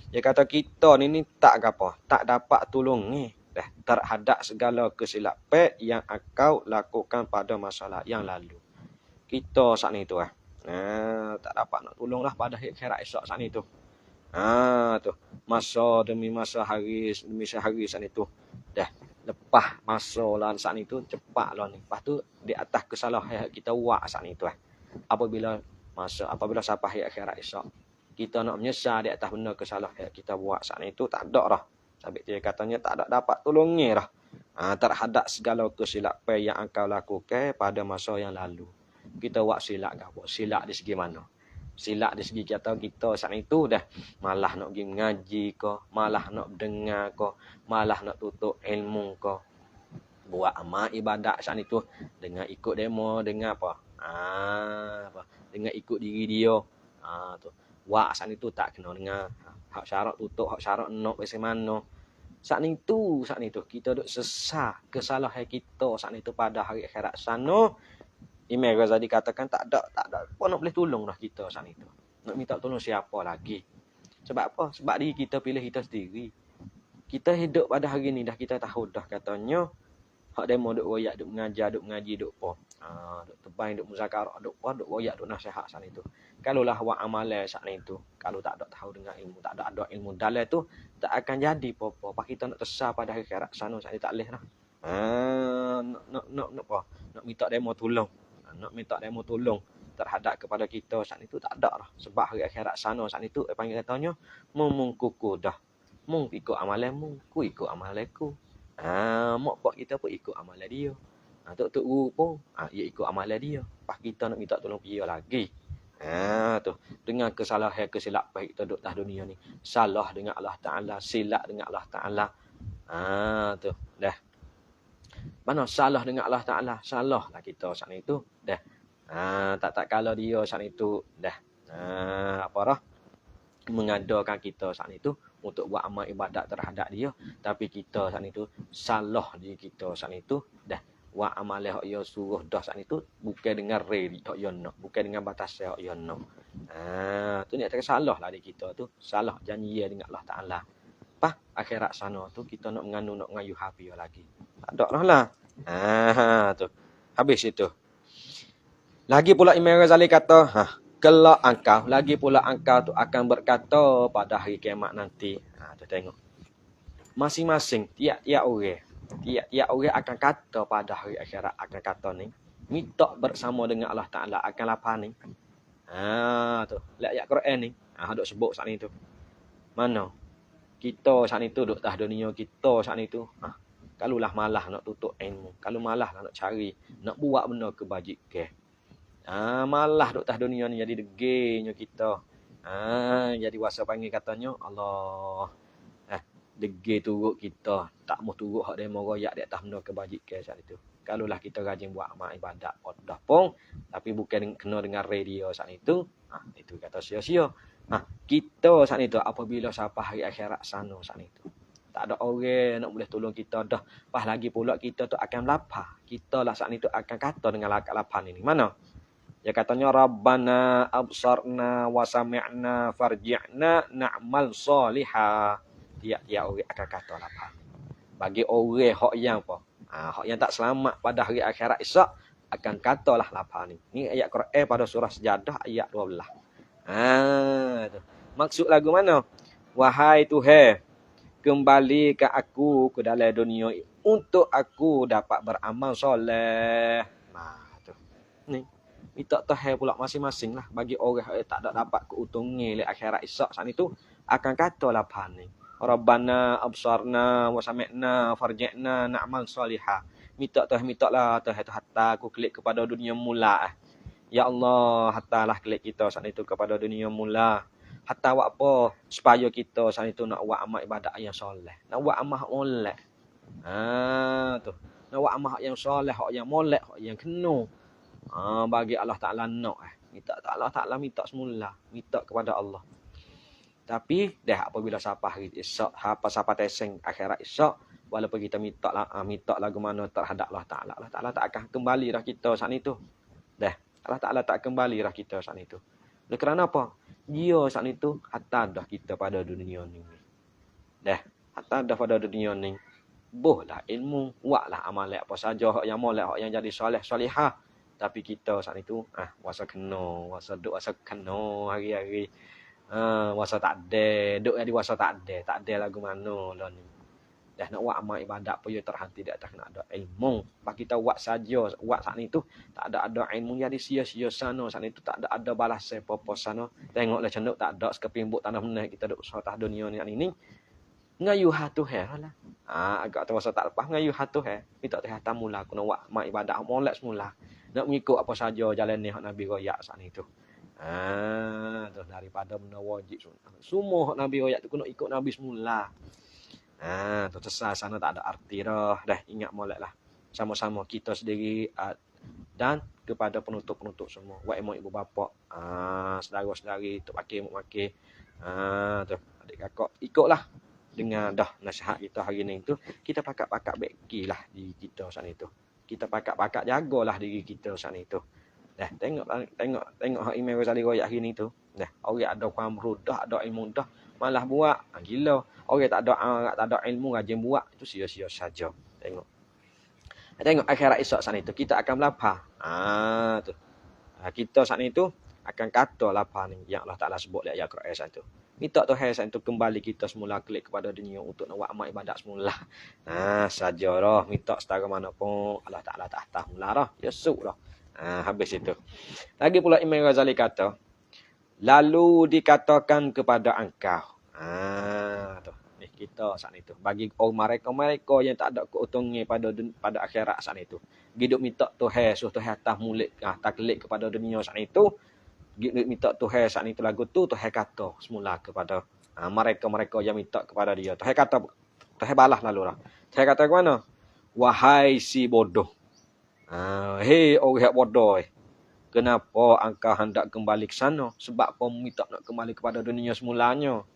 Dia kata kita ni tak apa, tak dapat tolong ni terhadap segala kesilapan yang engkau lakukan pada masa yang lalu. Kita saat ni tu tak dapat nak tolonglah pada akhirat esok saat ni tu. Tu masa demi masa, hari demi sehari saat itu dah lepas masa lah saat itu cepat lah ni. Lepas tu di atas kesalahan kita buat saat itu apabila sampai akhirat esok kita nak menyesal di atas benda kesalahan kita buat saat itu tak ada dah. Sabit dia katanya tak ada dapat tolongnya dah terhadap segala kesilapan yang engkau lakukan pada masa yang lalu. Kita buat silap ke apa? Silap di segi mana? Silap di segi kita saat itu dah malah nak pergi mengaji ke, malah nak dengar ke, malah nak tutup ilmu ke, buat amal ibadat saat itu dengan ikut demo, dengan apa? Dengan ikut diri dia. Tu. Buat saat itu tak kena dengan hak syarat tutup, hak syarat nak bagaimana. Saat itu kita duk sesat kesalahan kita saat itu pada hari akhirat sana. Imam Ghazali katakan tak ada apa nak boleh tolong dah kita saat itu. Nak minta tolong siapa lagi? Sebab apa? Sebab diri kita pilih kita sendiri. Kita hidup pada hari ni dah kita tahu dah katanya hak demo duk royak, duk mengajar, duk mengaji, duk apa? Duk tebang, duk muzakarah, duk apa, duk royak, duk nasihat saat itu. Kalaulah buat amalan saat itu, kalau tak ada tahu dengan ilmu, tak ada ilmu dalam tu, tak akan jadi apa-apa. Pak kita nak tersah pada hari akhirat sana saat itu tak boleh dah. Nak minta demo tolong. Nak minta demo tolong terhadap kepada kita saat itu tak ada dah. Sebab hari akhirat sana saat itu panggil katanya memungkuku dah. Mung ikut amalan ku ikut amalanku. Mak pak kita pun ikut amalan dia. Tok guru pun dia ikut amalan dia. Pas kita nak minta tolong dia lagi. Tu dengan kesalahan kesilapan kita duduk atas dunia ni. Salah dengan Allah Taala, silap dengan Allah Taala. Tu dah. Mana salah dengan Allah Ta'ala? Salah lah kita saat itu. Dah. Tak kala dia saat itu. Dah. Mengadakan kita saat itu. Untuk buat amal ibadat terhadap dia. Tapi kita saat itu. Salah diri kita saat itu. Dah. Buat amal yang dia suruh dah saat itu. Bukan dengan redi yang dia nak. Bukan dengan batas yang dia nak. Tu ni salah lah diri kita tu. Salah janji dengan Allah Ta'ala. Akhirat sana tu kita nak mengayu hapi lagi. Tak ada lah. Tu. Habis itu. Lagi pula Imam Ghazali kata, kelak engkau, lagi pula engkau tu akan berkata pada hari kiamat nanti. Tu tengok. Masing-masing tiap-tiap orang akan kata pada hari akhirat akan kata ni, minta bersama dengan Allah Taala akan lapar ni. Tu. Lihat ayat Quran ni. Duk sebut saat ni tu. Mana? Kita saat itu duduk atas dunia kita saat itu. Kalulah malah nak tutup ilmu. Kalau malah nak cari. Nak buat benda kebajikan. Malah duduk atas dunia ni jadi degenya kita. Jadi wasa panggil katanya Allah. Degil turut kita. Tak mau turut hak demo royak di atas benda kebajikan saat itu. Kalulah kita rajin buat amal ibadat. Dah pun. Tapi bukan kena dengan radio saat itu. Itu kata sia-sia. Kita saat itu apabila sampai hari akhirat sana saat itu. Tak ada orang nak boleh tolong kita dah. Pas lagi pula kita tu akan lapar. Kita lah saat itu akan kata dengan lapar ini. Mana? Dia katanya Rabbana absarna wa sami'na farji'na na'mal salihah. Tiap-tiap orang akan kata lapar. Bagi orang hak yang apa? Hak yang tak selamat pada hari akhirat esok akan katalah lapar ni. Ni ayat Quran pada surah Sejadah ayat 12. Maksud lagu mana? Wahai Tuhan, kembali ke aku ke dalam dunia untuk aku dapat beramal soleh. Tu. Ni minta Tuhan pula masing-masing lah. Bagi orang yang tak dapat keuntungan di akhirat esok saat itu akan kata lapar ni. Rabbana absarna wa sami'na farji'na na'mal solihah. Minta lah Tuhan hatta aku klik kepada dunia mula. Ya Allah, hattalah klik kita saat itu kepada dunia mula. Hatta buat apa? Supaya kita saat itu nak buat amal ibadat yang soleh. Nak buat amal molek. Tu. Nak buat amal yang soleh, yang molek, yang kena. Bagi Allah Ta'ala nak. Minta tak Allah Ta'ala, minta semula. Minta kepada Allah. Tapi dah apabila siapa hari esok, siapa teseng akhirat esok, walaupun kita minta lagu mana terhadap Allah Ta'ala tak akan kembali dah kita saat itu. Dah, Allah Ta'ala tak kembali dah kita saat itu. Oleh kerana apa? Dia saat itu hatta dah kita pada dunia ni. Dah, hatta dah pada dunia ni. Bohlah ilmu, buatlah amalan apa saja hak yang molek, hak yang jadi soleh, solehah. Tapi kita saat itu wasa kena, wasa duk wasa kena hari-hari. Wasa tak ada, duk jadi wasa tak ada lagu mana lah ni. Dah nak buat amal ibadat pun dia terhenti di atas nak ada ilmu. Bagi kita buat saja, buat saat itu tak ada ilmu jadi sia-sia sana, saat itu tak ada balas apa-apa sana. Tengoklah cenduk tak ada sekepimbuk tanah meneh kita duk sotah dunia ni ini. Ngayu hatu he lah. Agak terasa tak lepas ngayu hatu he. Minta Tuhan mula aku nak buat amal ibadat molek semula. Nak mengikut apa saja jalan ni hak Nabi royak saat itu. Terus daripada benda wajib semua hak Nabi royak tu kena ikut Nabi semula. Tu sesat sana tak ada arti dah. Dah ingat molek lah. Sama-sama kita sendiri dan kepada penutup-penutup semua. Wak emak ibu bapa, saudara-saudari, tok pakir, mak pakir. Tu adik kakak ikutlah dengan dah nasihat kita hari ni tu. Kita pakat-pakat baiklah diri kita saat itu. Kita pakat-pakat jagalah diri kita saat itu. Dah tengok hak Imam Ghazali royak hari ni tu. Dah orang ada kuamru dah, ada ilmu dah, malah buat gila. Orang tak ada ilmu rajin buat itu sia-sia saja. Tengok akhirat esok saat itu kita akan melapar. Tu. Kita saat itu akan kata lapar ni yang Allah Taala sebut dalam Al-Quran saat itu. Minta Tuhan saat itu kembali kita semula klik kepada dunia untuk nak buat amal ibadat semula. Saja dah minta setara mana pun Allah Taala tak atas mula dah. Ya suk dah. Habis itu. Lagi pula Imam Ghazali kata, lalu dikatakan kepada engkau. Tu. Ni kita saat itu. Bagi orang mereka yang tak ada keuntungan pada akhirat saat itu. Hidup minta Tuhan, suruh Tuhan atas mulik, taklik kepada dunia saat itu. Minta Tuhan saat itu lagu tu Tuhan kata semula kepada mereka yang minta kepada dia. Tuhan kata, Tuhan balas lalu lah. Tuhan kata ke mana? Wahai si bodoh. Hei orang bodoh. Kenapa engkau hendak kembali ke sana? Sebab kau minta nak kembali kepada dunia semulanya.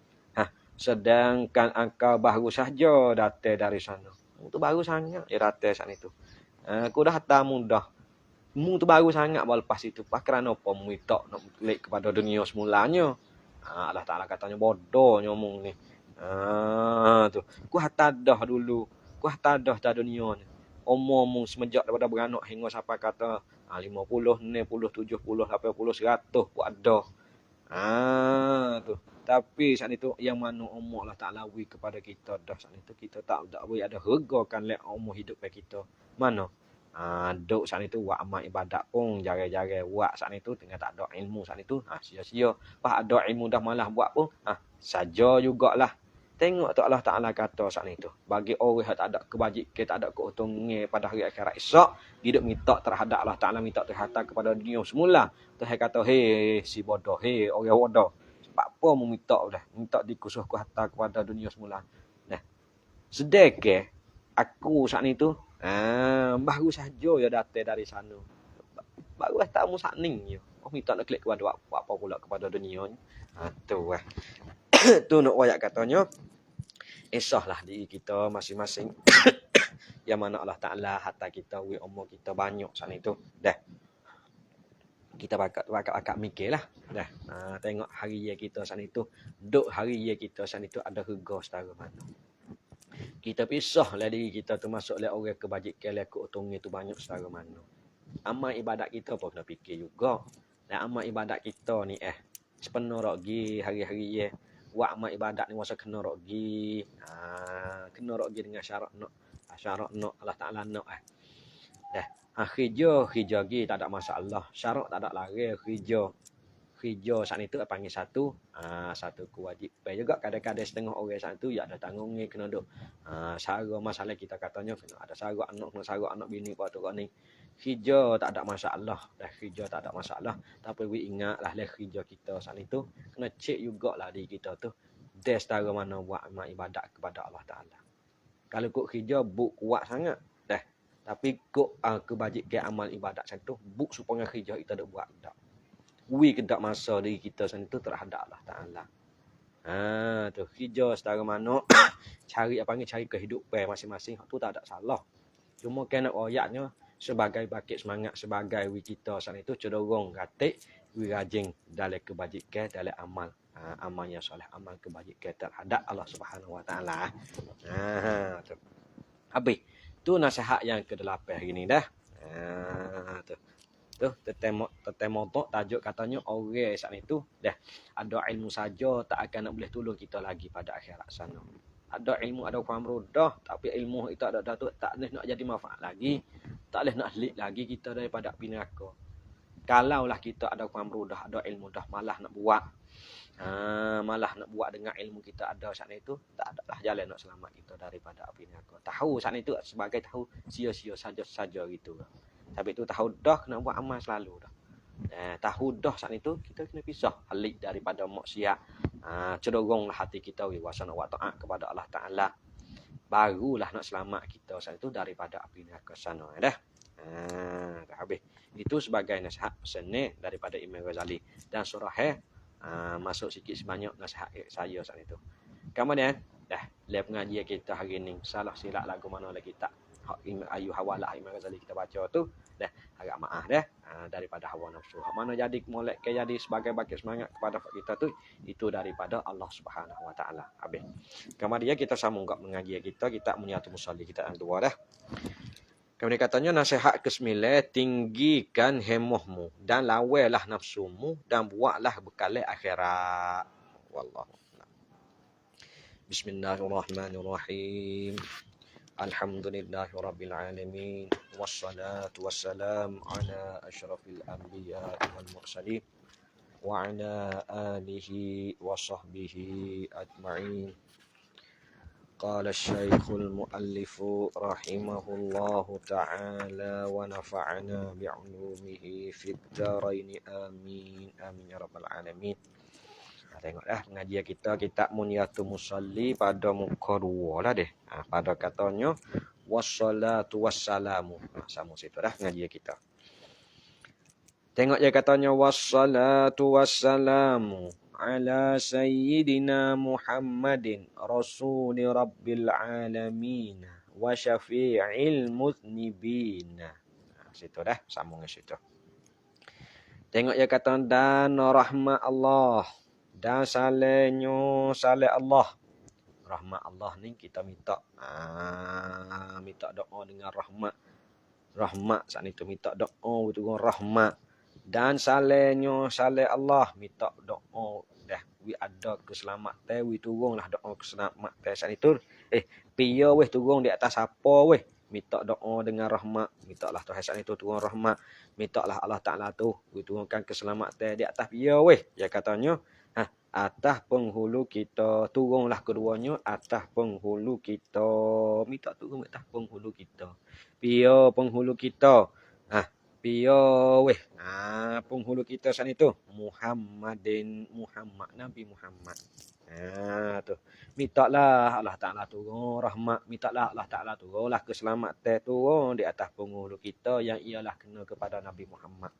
Sedangkan engkau baru saja datang dari sana. Itu baru sangat datang saat itu. Aku dah datang mudah. Mu tu baru sangat baru lepas itu. Kerana apa mu minta nak balik kepada dunia semulanya? Allah Ta'ala katanya bodohnya mu ni. Tu. Ku hatta dah dulu. Ku hatta dah dunia ni. Umur mu semenjak daripada beranak hingga sampai kata 50, 60, 70, 80, 100 ku ada. Tu. Tapi saat itu yang mana umur Allah Ta'ala beri kepada kita dah saat itu kita tak beri ada hargakan lek umur hidup kita. Mana? Duk saat itu buat amal ibadat pun jare-jare buat saat itu tengah tak ada ilmu saat itu sia-sia. Pas ada ilmu dah malah buat pun saja jugalah. Tengok tu Allah Ta'ala kata saat itu. Bagi orang yang tak ada kebajikan, tak ada keuntungan pada hari akhirat esok, hidup minta terhadap Allah Ta'ala, minta terhadap kepada dunia semula. Tuhan kata, hei si bodoh, hei orang bodoh. Sebab apa mu minta dah? Minta dikusuhku hatta kepada dunia semula. Nah, sedekah aku saat itu baru saja ya datang dari sana. Baru tak mu sakning je. Minta nak klik kepada apa pula kepada dunia ni. Tu tu nak wayak katanya esahlah diri kita masing-masing. Yang mana Allah Ta'ala hatta kita umur kita banyak saat itu. Dah. Kita bakat mikirlah. Dah. Tengok hari kita saat itu. Duk hari kita saat itu ada harga setara mana. Kita pisahlah diri kita tu masuk oleh orang kebajikan oleh keuntungan tu banyak setara mana. Amal ibadat kita pun kena fikir juga. Dan amal ibadat kita ni sepenuh rogi hari-hari buat amal ibadat ni masa kena rogi. Kena rogi dengan syarat nak Allah Ta'ala nak dah. Hijau gi tak ada masalah. Syarat tak ada lari hijau saat itu panggil satu kewajipan juga. Kadang-kadang setengah orang saat itu ya ada tanggungnya kena duk sara masalah kita katanya kena ada sara anak bini buat tu ni. Hijau tak ada masalah. Dah hijau tak ada masalah. Tapi we ingatlah hijau kita saat itu kena cek jugalah di kita tu des setara mana buat amal ibadat kepada Allah Ta'ala. Kalau kok hijau buk kuat sangat dah. Tapi kok kebajikan amal ibadat macam tu buk supaya hijau kita dak buat dak. wi kedak masa diri kita sana tu terhadap Allah Taala. Tu kerja setara mana cari apa ni, cari kehidupan masing-masing tu tak ada salah. Cuma kena royaknya sebagai bakit semangat, sebagai wi kita sana itu cenderung gatik wi rajin dalam kebajikan, dalam amal. Amal yang soleh, amal kebajikan terhadap Allah Subhanahu Wa Taala. Tu. Habis. Tu nasihat yang ke-8 hari ni dah. Tu. Tu tetemo tajuk katanya orang saat itu dah ada ilmu saja tak akan nak boleh tolong kita lagi pada akhirat sana. Ada ilmu, ada faham rodah, tapi ilmu itu ada tu tak boleh nak jadi manfaat lagi, tak boleh nak selit lagi kita daripada api neraka. Kalaulah kita ada faham rodah, ada ilmu dah, malah nak buat malah nak buat dengan ilmu kita ada saat itu, tak ada lah jalan nak selamat kita daripada api neraka. Tahu saat itu sebagai tahu sia-sia saja gitu. Tapi itu tahu dah kena buat amal selalu dah. Tahu dah saat itu kita kena pisah halik daripada maksiat. Cenderunglah hati kita wasana wa taat kepada Allah Taala. Barulah nak selamat kita saat itu daripada api neraka sana dah. Dah habis. Itu sebagai nasihat pesan daripada Imam Ghazali dan surah masuk sikit sebanyak nasihat saya saat itu. Kemudian dah le pengajian kita hari ni salah silap lagu mana lagi tak ayu hawalah Imam Ghazali kita baca tu dah agak maaf dah daripada hawa nafsu. Hak mana jadi molek ke jadi sebagai bakit semangat kepada kita tu itu daripada Allah Subhanahu Wa Taala. Habis. Kemudian kita sambung kat mengajian kita muniatul musalli kita yang dua dah. Kemudian katanya nasihat ke-9, tinggikan hemahmu dan lawailah nafsumu dan buatlah bekal akhirat. Wallahu a'lam. Bismillahirrahmanirrahim. Alhamdulillahirabbil alamin wassalatu wassalam ala asyrafil anbiya'i wal mursalin wa ala alihi wa sahbihi ajma'in. قال الشيخ المؤلف رحمه الله تعالى ونفعنا بعلومه في الدارين آمين آمين يا رب العالمين. Tengoklah pengajian kita kitab Muniatul Musalli pada muka 2 lah deh. Pada katanya wassalatu wassalamu. Sama situ dah pengajian kita. Tengok je katanya wassalatu wassalamu ala sayyidina Muhammadin rasuli rabbil alamin wa syafi'il muznibin. Situ dah sambung ke situ. Tengok ya kata dan rahmat Allah dan salehnya saleh Allah. Rahmat Allah ni kita minta minta doa dengan rahmat. Rahmat saat itu minta doa dengan rahmat. Dan salehnya saleh Allah minta doa dah wi ada keselamatan wi turunlah doa keselamatan saat itu piya weh turun di atas apa weh minta doa dengan rahmat mintalah Tuhan saat itu turun rahmat mintalah Allah Taala tu wi turunkan keselamatan di atas piya weh ya katanya atas penghulu kita turunlah keduanya atas penghulu kita minta turun atas penghulu kita piya penghulu kita piya weh penghulu kita sana itu Muhammad Nabi Muhammad tu mintalah Allah Taala turun rahmat mintalah Allah Taala turunlah keselamatan turun di atas penghulu kita yang ialah kena kepada Nabi Muhammad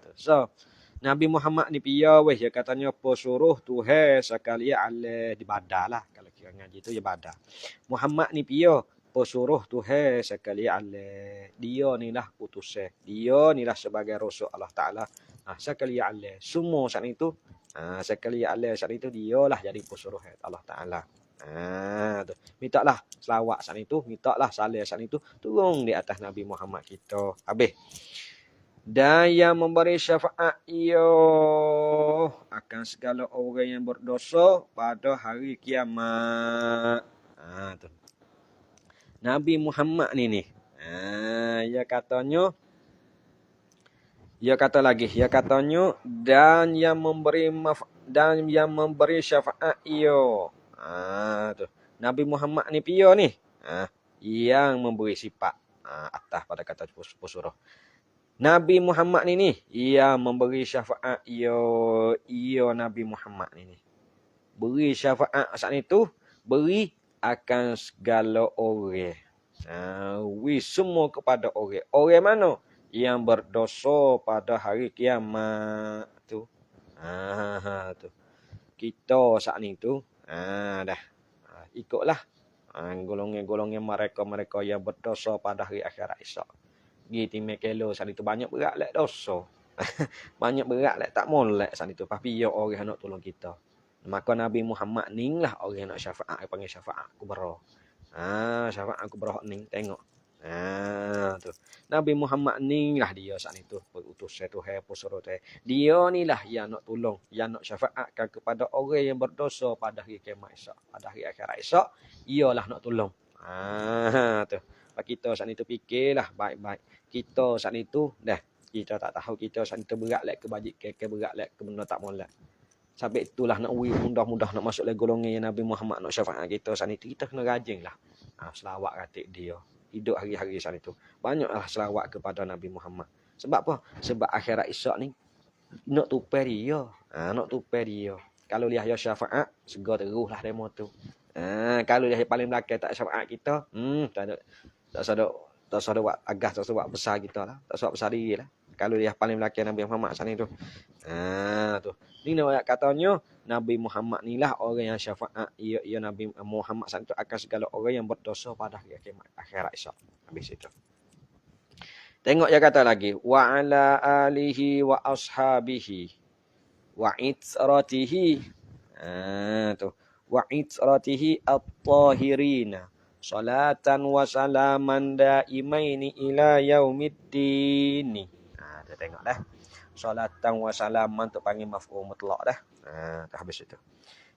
tu. So Nabi Muhammad ni piya weh ya katanya pesuruh Tuhan sekalian alih di badalah kalau kira ngaji tu ya badah Muhammad ni piya pesuruh Tuhan sekalian alih dia nilah utusan dia nilah sebagai rasul Allah Taala sekalian alih semua saat itu sekalian alih saat itu dialah jadi pesuruh Allah Taala tu mintalah selawat saat itu mintalah saleh saat itu turun di atas Nabi Muhammad kita habis dan yang memberi syafaat akan segala orang yang berdosa pada hari kiamat tu Nabi Muhammad ni ya katanya ya katanya dan yang memberi syafaat tu Nabi Muhammad ni piya ni yang memberi sifat atas pada kata pesuruh Nabi Muhammad ni yang memberi syafaat Nabi Muhammad ni beri syafaat saat itu beri akan segala orang. Semua kepada orang. Orang mana? yang berdosa pada hari kiamat tu. Tu. Kita saat ni tu, dah. Ikutlah golongan-golongan mereka yang berdosa pada hari akhirat esok. Gitu mekelo saat itu banyak berat lek dosa. Banyak berat lek tak molek saat itu. Tapi ya orang nak tolong kita. Maka Nabi Muhammad ni lah orang nak syafaat, panggil syafaat kubra. Syafaat kubra ni tengok. Tu. Nabi Muhammad ni lah dia saat itu utus Tuhan pusoro teh. Dia ni lah yang nak tolong, yang nak syafaatkan kepada orang yang berdosa pada hari kiamat esok, pada hari akhirat esok, ialah nak tolong. Tu. Kita saat itu fikirlah baik-baik. Kita saat itu dah kita tak tahu kita saat itu berat lek ke bajik ke berat lek ke benda tak molek. Sampai itulah nak mudah-mudah nak masuk lagi golongan yang Nabi Muhammad nak syafaat kita saat itu kita kena rajinlah. Selawat katik dia. Hidup hari-hari saat itu. Banyaklah selawat kepada Nabi Muhammad. Sebab apa? Sebab akhirat esok ni nak tupai dia. Nak tupai dia. Kalau dia syafaat, segera teruslah demo tu. Kalau dia paling belakang tak syafaat kita, tak ada buat agak, tak ada buat besar kita lah. Tak ada besar diri lah. Kalau dia paling belakang Nabi Muhammad sana tu. Tu. Ni nak katanya Nabi Muhammad ni lah orang yang syafaat. Ia Nabi Muhammad sana tu akan segala orang yang berdosa pada hari kiamat akhirat esok. Habis itu. Tengok dia kata lagi wa ala alihi wa ashabihi wa itratihi. Tu. Wa itratihi at-tahirina. Salatan wa salaman daimaini ila yaumiddin. Kita tengok dah. Salatan wa salaman tu panggil maf'ul mutlaq dah. Dah habis itu.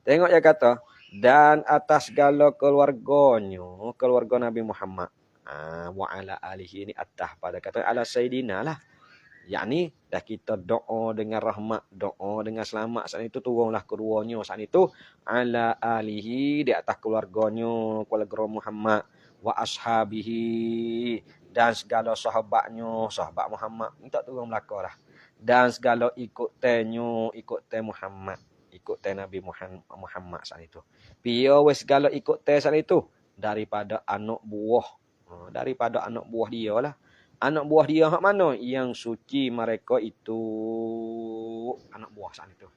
Tengok dia kata dan atas segala keluarga Nabi Muhammad. Wa ala alihi ni atas pada kata ala sayyidina lah. Yakni dah kita doa dengan rahmat, doa dengan selamat saat itu turunlah keduanya saat itu ala alihi di atas keluarga Muhammad wa ashabihi dan segala sahabatnya, sahabat Muhammad minta turun belaka lah. Dan segala ikut Muhammad, ikut Nabi Muhammad saat itu. Biar segala ikut saat itu daripada anak buah dia lah. Anak buah dia hak mana? Yang suci mereka itu anak buah saat itu.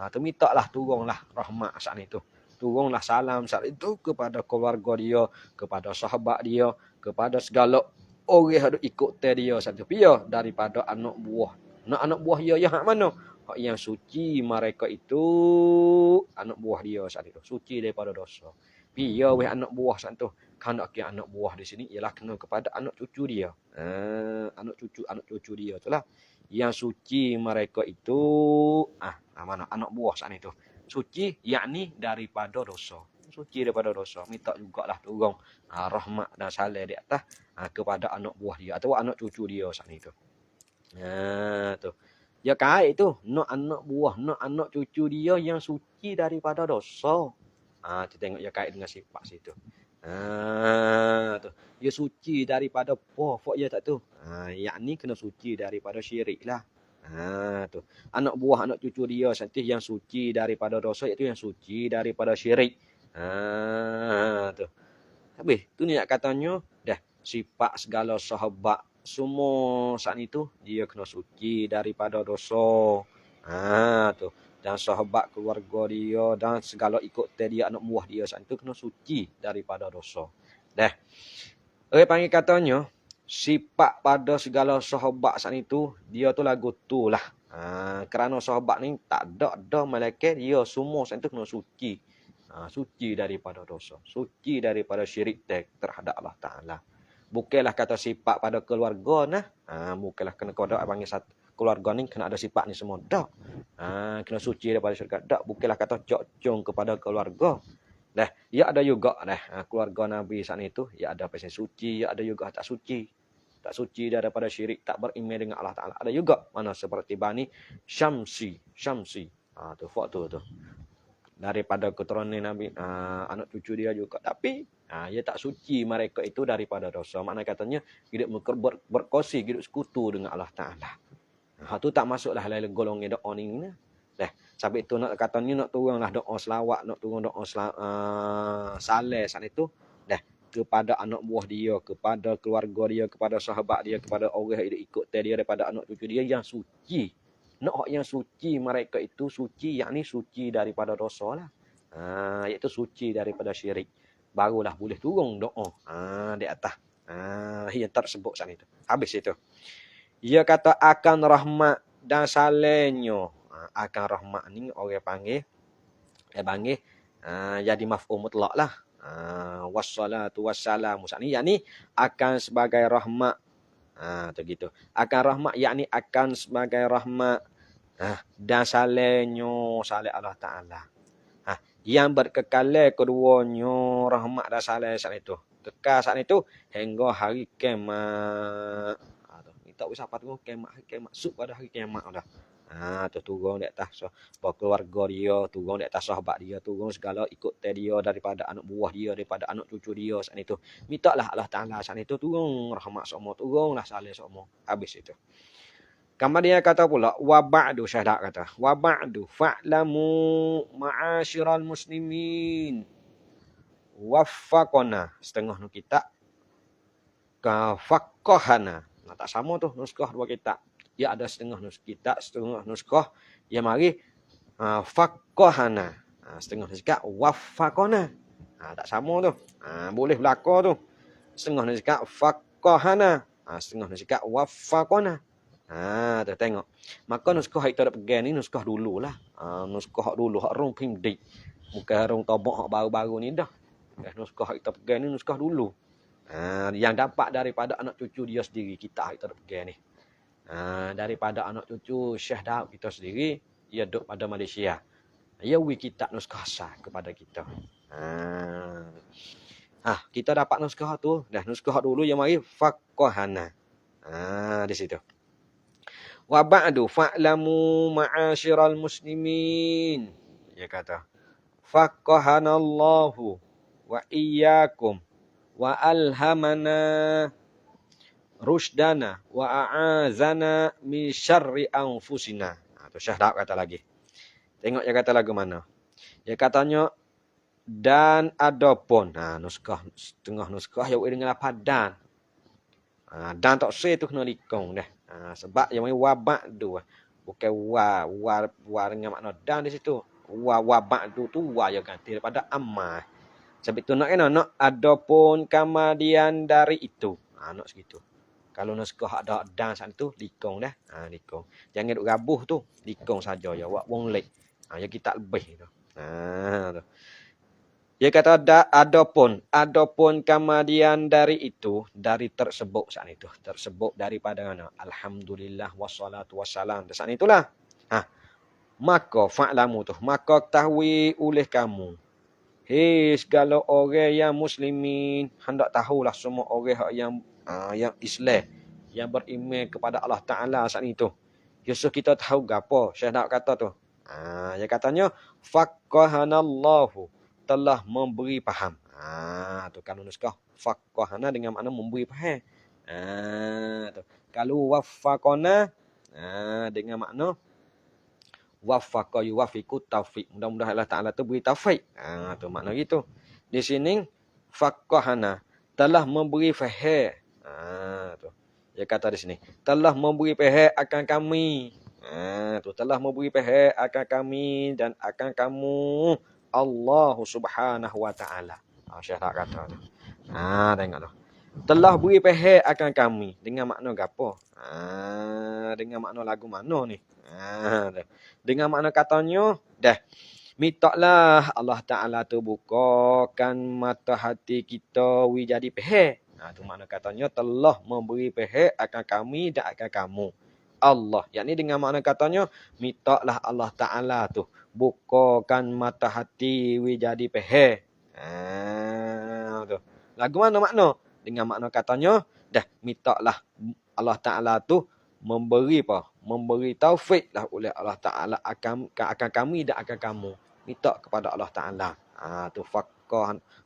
Tu mintalah turunlah rahmat saat itu. Turunlah salam saat itu kepada keluarga dia, kepada sahabat dia, kepada segala orang yang ikut dia saat itu. Biar daripada anak buah. Anak buah dia yang hak mana? Hak yang suci mereka itu anak buah dia saat itu. Suci daripada dosa. Biar anak buah saat itu. Kalau anak buah di sini ialah kena kepada anak cucu dia. Anak cucu dia itulah. Yang suci mereka itu mana anak buah saat itu. Suci yakni daripada dosa. Suci daripada dosa. Minta jugalah turun rahmat dan salam di atas kepada anak buah dia atau anak cucu dia saat itu. Tu. Dia kait tu, nak anak buah, nak anak cucu dia yang suci daripada dosa. Kita tengok dia kait dengan sifat situ. Tu. Dia suci daripada apa dia tak tu. Yakni kena suci daripada syirik lah. Tu. Anak buah, anak cucu dia santi yang suci daripada dosa iaitu yang suci daripada syirik. Tu. Habis tu ni nak katanya dah sifat segala sahabat semua saat itu dia kena suci daripada dosa. Tu. Dan sahabat keluarga dia dan segala ikut dia anak buah dia saat itu kena suci daripada dosa. Dah. Panggil katanya sifat pada segala sahabat saat itu dia tu lagu tu lah. Kerana sahabat ni tak ada malaikat dia semua saat itu kena suci. Suci daripada dosa, suci daripada syirik terhadap Allah Taala. Bukanlah kata sifat pada keluarga nah. Bukanlah kena kodok panggil satu keluarga ni kena ada sifat ni semua. Tak. Kena suci daripada syarikat. Tak. Bukanlah kata cok-cong kepada keluarga. Dah, ya ada juga keluarga Nabi saat itu, ya ada pasal suci, ya ada juga tak suci. Tak suci daripada syirik, tak beriman dengan Allah Taala. Ada juga mana seperti Bani Syamsi. Tu foto tu. Daripada keturunan Nabi, anak cucu dia juga. Tapi ia tak suci mereka itu daripada dosa. Makna katanya hidup berkongsi, hidup sekutu dengan Allah Taala. Tu tak masuklah dalam golongan doa ni. Dah, sampai tu nak katanya nak turunlah doa selawat, nak turun doa salat saat itu. Dah, kepada anak buah dia, kepada keluarga dia, kepada sahabat dia, kepada orang yang ikut dia, daripada anak cucu dia yang suci. Nak hak yang suci mereka itu suci, yakni suci daripada dosa lah. Iaitu suci daripada syirik. Barulah boleh turun doa di atas. Yang tersebut saat itu. Habis itu. Ia kata akan rahmat dan salenyo. Akan rahmat ni orang panggil jadi maf'ul mutlak lah. Wassalatu wassalamu. Ni yakni akan sebagai rahmat. Tu gitu. Akan rahmat yakni akan sebagai rahmat. Dan salenyo saleh Allah Taala. Yang berkekalan keduanya rahmat dan saleh saat itu. Kekal saat itu hingga hari kiamat. Tak usah apa tu kiamat masuk pada hari kiamat dah. Tu turun di atas keluarga dia, turun di atas sahabat dia, turun segala ikut dia daripada anak buah dia, daripada anak cucu dia saat itu. Mintalah Allah Taala saat itu turun rahmat semua, turunlah saleh semua. Habis itu. Kemudian kata pula wa ba'du, syahadat kata wa ba'du fa'lamu ma'asyiral muslimin waffaqana, setengah nu kitab ka faqahana. Tak sama tu nuskah dua kitab. Ya ada setengah kitab, setengah nuskah yang mari faqahana. Setengah nuskah waffaqana. Tak sama tu. Boleh berlaku tu. Setengah nuskah faqahana, setengah nuskah waffaqana. Tu tengok. Maka nuskah hak kita pegang ni nuskah dululah. Nuskah dulu hak rong pimdik. Bukan rong tabak hak baru-baru ni dah. Nuskah hak kita pegang ni nuskah dulu. Yang dapat daripada anak cucu dia sendiri, kita hak kita pegang ni. Daripada anak cucu Syekh Daud kita sendiri, ia duduk pada Malaysia. Ia wi kitab nuskah sah kepada kita. Kita dapat nuskah tu, dah nuskah dulu yang mari faqahana. Di situ. Wa ba'du fa'lamu ma'asyiral muslimin. Dia kata, faqahanallahu wa iyyakum wa alhamana rushdana wa a'azana min syarri anfusina. Tu Syekh kata lagi. Tengok dia kata lagu mana. Dia katanya dan adapun. Nuskah setengah nuskah yang dengan lapan dan. Dan tak se tu kena likong dah. Sebab yang wa ba'du bukan wa dengan makna dan di situ. Wa ba'du tu wa yang ganti daripada amma. Sebab itu nak adapun kemudian dari itu. Nak segitu. Kalau nuskah ada dan saat itu likong dah. Likong. Jangan duk gabuh tu, likong saja ya wak wong lek. Ya kita lebih tu. Tu. Dia kata adapun kemudian dari itu, dari tersebut saat itu, tersebut daripada mana? Alhamdulillah wassalatu wassalam. Saat itulah. Maka fa'lamu tu, maka ketahui oleh kamu. Segala orang yang muslimin, hendak tahulah semua orang yang Islam, yang beriman kepada Allah Taala saat itu. Yusuf kita tahu gapo? Syekh nak kata tu. Dia katanya faqahanallahu, telah memberi faham. Tu kalau nuskah faqahana dengan makna memberi faham. Tu. Kalau waffaqana dengan makna waffaqa yuwaffiqu taufik. Mudah-mudahan Allah Taala tu beri taufik. Tu makna gitu. Di sini faqahana telah memberi faham. Tu. Dia kata di sini telah memberi faham akan kami. Tu telah memberi faham akan kami dan akan kamu Allah Subhanahu wa taala. Syekh tak kata tu. Tengok tu. Telah beri faham akan kami dengan makna gapo? Dengan makna lagu mana ni? Dengan makna katanya dah mintalah Allah Taala tu bukakan mata hati kita wi jadi faham. Tu makna katanya telah memberi faham akan kami dan akan kamu. Allah, yakni dengan makna katanya mintalah Allah Taala tu bukakan mata hati wi jadi faham. Tu. Lagu mana makna? Dengan makna katanya dah mintalah Allah Taala tu memberi apa? Memberi taufik lah oleh Allah Taala akan kami dan akan kamu. Minta kepada Allah Taala. Tu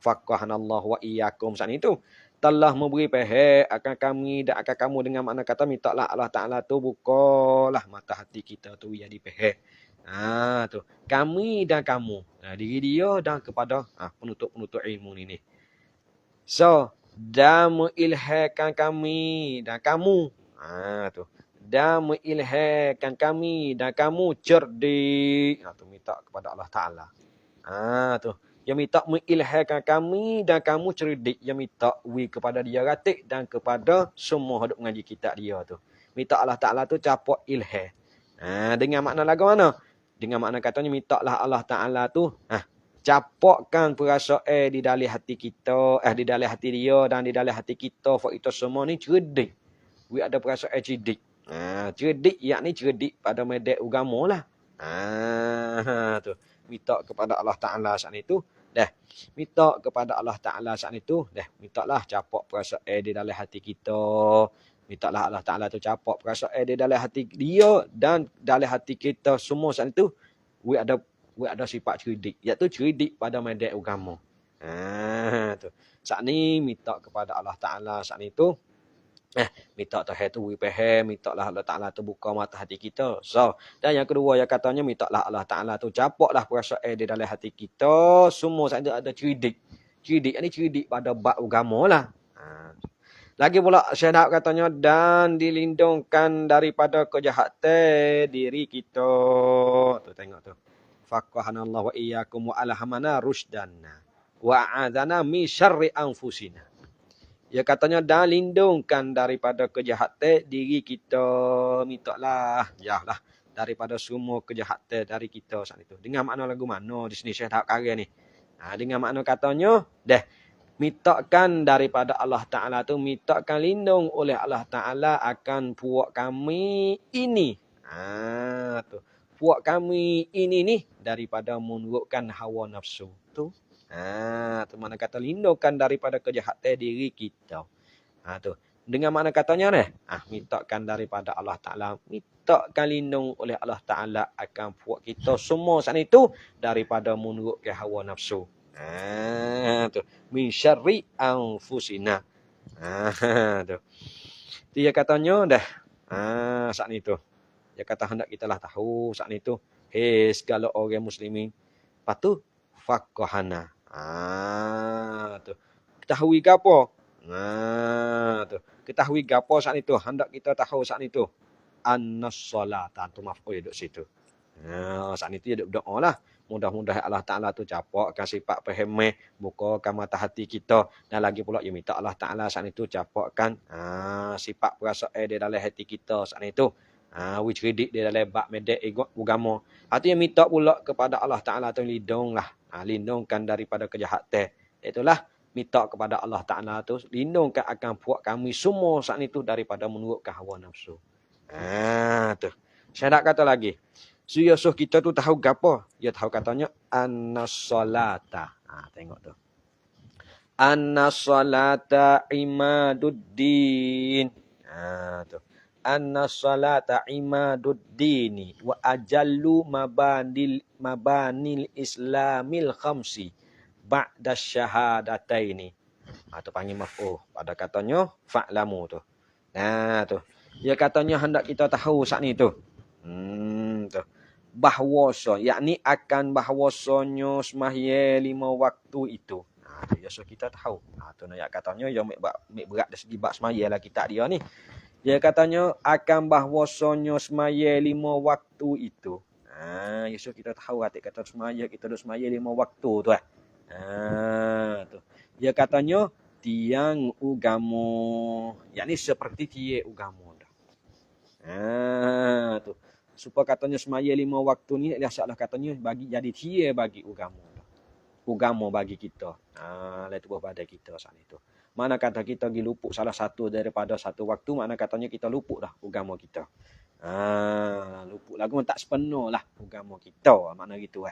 faqahanallahu wa iyyakum saat itu telah memberi faham akan kami dan akan kamu dengan makna kata mintalah Allah Taala tu bukalah mata hati kita tu jadi faham. Tu kami dan kamu. Diri dia dan kepada penuntut-penuntut ilmu ni. So, dan mengilhakan kami dan kamu. Tu. Dan mengilhakan kami dan kamu cerdik. Tu minta kepada Allah Ta'ala. Tu. Yang minta mengilhakan kami dan kamu cerdik. Yang minta kepada dia ratik dan kepada semua hidup mengaji kitab dia tu. Minta Allah Ta'ala tu capok ilhah. Dengan makna lagu mana? Dengan makna katanya mintalah Allah Ta'ala tu capokkan perasaan di dalam hati kita, di dalam hati dia dan di dalam hati kita. Fak kita semua ni cerdik. Ada perasaan cerdik. Cerdik, yakni cerdik pada medan agama lah. Tu. Minta kepada Allah Ta'ala saat itu. Minta kepada Allah Ta'ala saat itu. Mintalah capok perasaan di dalam hati kita. Mintalah Allah Ta'ala tu capok perasaan di dalam hati dia dan dalam hati kita semua saat itu. Ada sifat cerdik. Iaitu cerdik pada medan agama. Tu. Saat ni minta kepada Allah Ta'ala saat itu. Minta Tuhan tu faham, minta lah Allah Ta'ala tu buka mata hati kita. So, dan yang kedua yang katanya minta lah Allah Ta'ala tu capoklah perasaan di dalam hati kita. Semua saat itu ada cerdik. Cerdik ni cerdik pada bab agama lah. Lagi pula syahdat katanya dan dilindungkan daripada kejahatan diri kita. Tu tengok tu. Faqahanallahu wa iyyakum wa alhamana rusdana wa a'adzana min syarri anfusina. Ya katanya dan lindungkan daripada kejahatan diri kita. Mintalah lah daripada semua kejahatan dari kita saat itu. Dengan makna lagu mana di sini Syekh tahap karya ni. Dengan makna katanya mintakan daripada Allah Ta'ala tu, mintakan lindung oleh Allah Ta'ala akan puak kami ini. Tu. Puak kami ini ni daripada menurutkan hawa nafsu tu. Tu mana kata lindungkan daripada kejahatan diri kita. Tu. Dengan makna katanya ni, mintakan daripada Allah Ta'ala, mintakan lindung oleh Allah Ta'ala akan puak kita semua saat itu daripada menurutkan hawa nafsu. Tu. Min syarri anfusina. Tu. Dia katanya saat itu. Dia kata hendak kita lah tahu saat itu. Segala orang muslimin. Patu faqahana. Tu. Ketahui gapo? Tu. Ketahui gapo saat itu. Hendak kita tahu saat itu. An-salata. Tu maf'ul duduk situ. Saat itu dia berdoa lah. Mudah-mudahan Allah Ta'ala tu capokkan sifat paham, bukakan mata hati kita. Dan lagi pula dia minta Allah Ta'ala saat itu capokkan sifat perasaan di dalam hati kita saat itu. Cerdik di dalam bab medan agama. Itu yang minta pula kepada Allah Ta'ala tu lindunglah. Lindungkan daripada kejahatan. Itulah minta kepada Allah Ta'ala tu lindungkan akan puak kami semua saat itu daripada menurutkan hawa nafsu. Tu. Saya nak kata lagi. Suh kita tu tahu gapo? Dia tahu katanya an-salata. Tengok tu. An-salata imaduddin. Tu. An-salata imaduddini wa ajallu mabanil islamil khamsi ba'da syahadataini. Tu panggil maf'ul. Pada katanya fa'lamu tu. Tu. Dia katanya hendak kita tahu saat ni tu. Tu. Bahwasa, yakni akan bahwasanya sembahyang 5 waktu itu. Ya so kita tahu. Tu nak katanya yang berat dari segi bab sembahyang lah kita dia ni. Dia katanya akan bahwasanya sembahyang 5 waktu itu. Ya so kita tahu hati kata sembahyang kita duk sembahyang 5 waktu tu tu. Dia katanya tiang agama, yakni seperti tiang agama dah. Tu. Supaya katanya semaya 5 waktu ni dia salah katanya bagi jadi tia bagi agama. Agama bagi kita. Lai tubuh badan kita saat itu. Mana kata kita pergi luput salah satu daripada satu waktu, mana katanya kita luput dah agama kita. Luput lagu tak sepenuh lah agama kita. Makna gitu